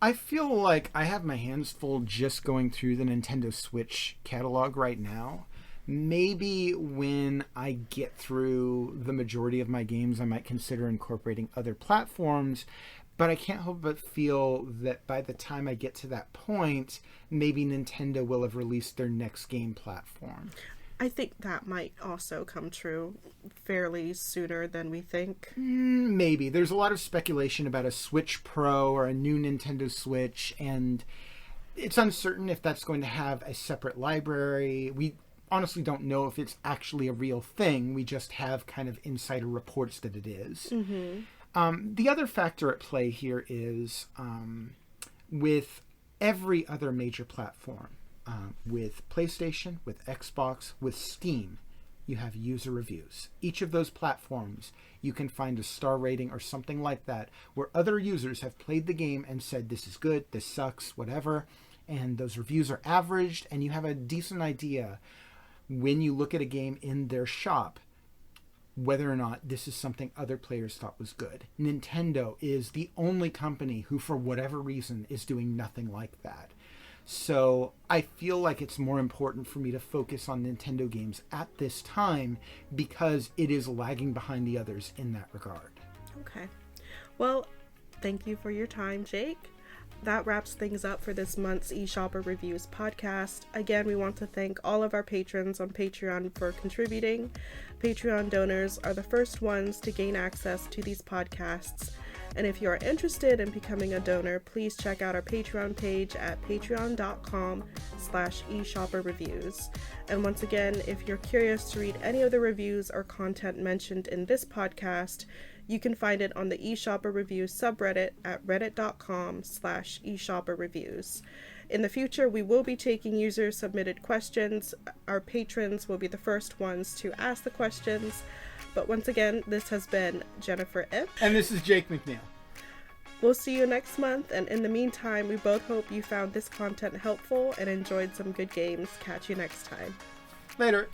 I feel like I have my hands full just going through the Nintendo Switch catalog right now. Maybe when I get through the majority of my games, I might consider incorporating other platforms. But I can't help but feel that by the time I get to that point, maybe Nintendo will have released their next game platform. I think that might also come true fairly sooner than we think. Maybe. There's a lot of speculation about a Switch Pro or a new Nintendo Switch, and it's uncertain if that's going to have a separate library. We honestly don't know if it's actually a real thing. We just have kind of insider reports that it is. The other factor at play here is with every other major platform, with PlayStation, with Xbox, with Steam, you have user reviews. Each of those platforms, you can find a star rating or something like that, where other users have played the game and said, this is good, this sucks, whatever. And those reviews are averaged, and you have a decent idea when you look at a game in their shop whether or not this is something other players thought was good. Nintendo is the only company who, for whatever reason, is doing nothing like that. So I feel like it's more important for me to focus on Nintendo games at this time because it is lagging behind the others in that regard. Okay. Well, thank you for your time, Jake. That wraps things up for this month's eShopperReviews podcast. Again, we want to thank all of our patrons on Patreon for contributing. Patreon donors are the first ones to gain access to these podcasts. And if you are interested in becoming a donor, please check out our Patreon page at patreon.com/eShopperReviews. And once again, if you're curious to read any of the reviews or content mentioned in this podcast, you can find it on the eShopperReviews subreddit at reddit.com/eShopperReviews. In the future, we will be taking user-submitted questions. Our patrons will be the first ones to ask the questions. But once again, this has been Jennifer Ip. And this is Jake McNeil. We'll see you next month, and in the meantime, we both hope you found this content helpful and enjoyed some good games. Catch you next time. Later.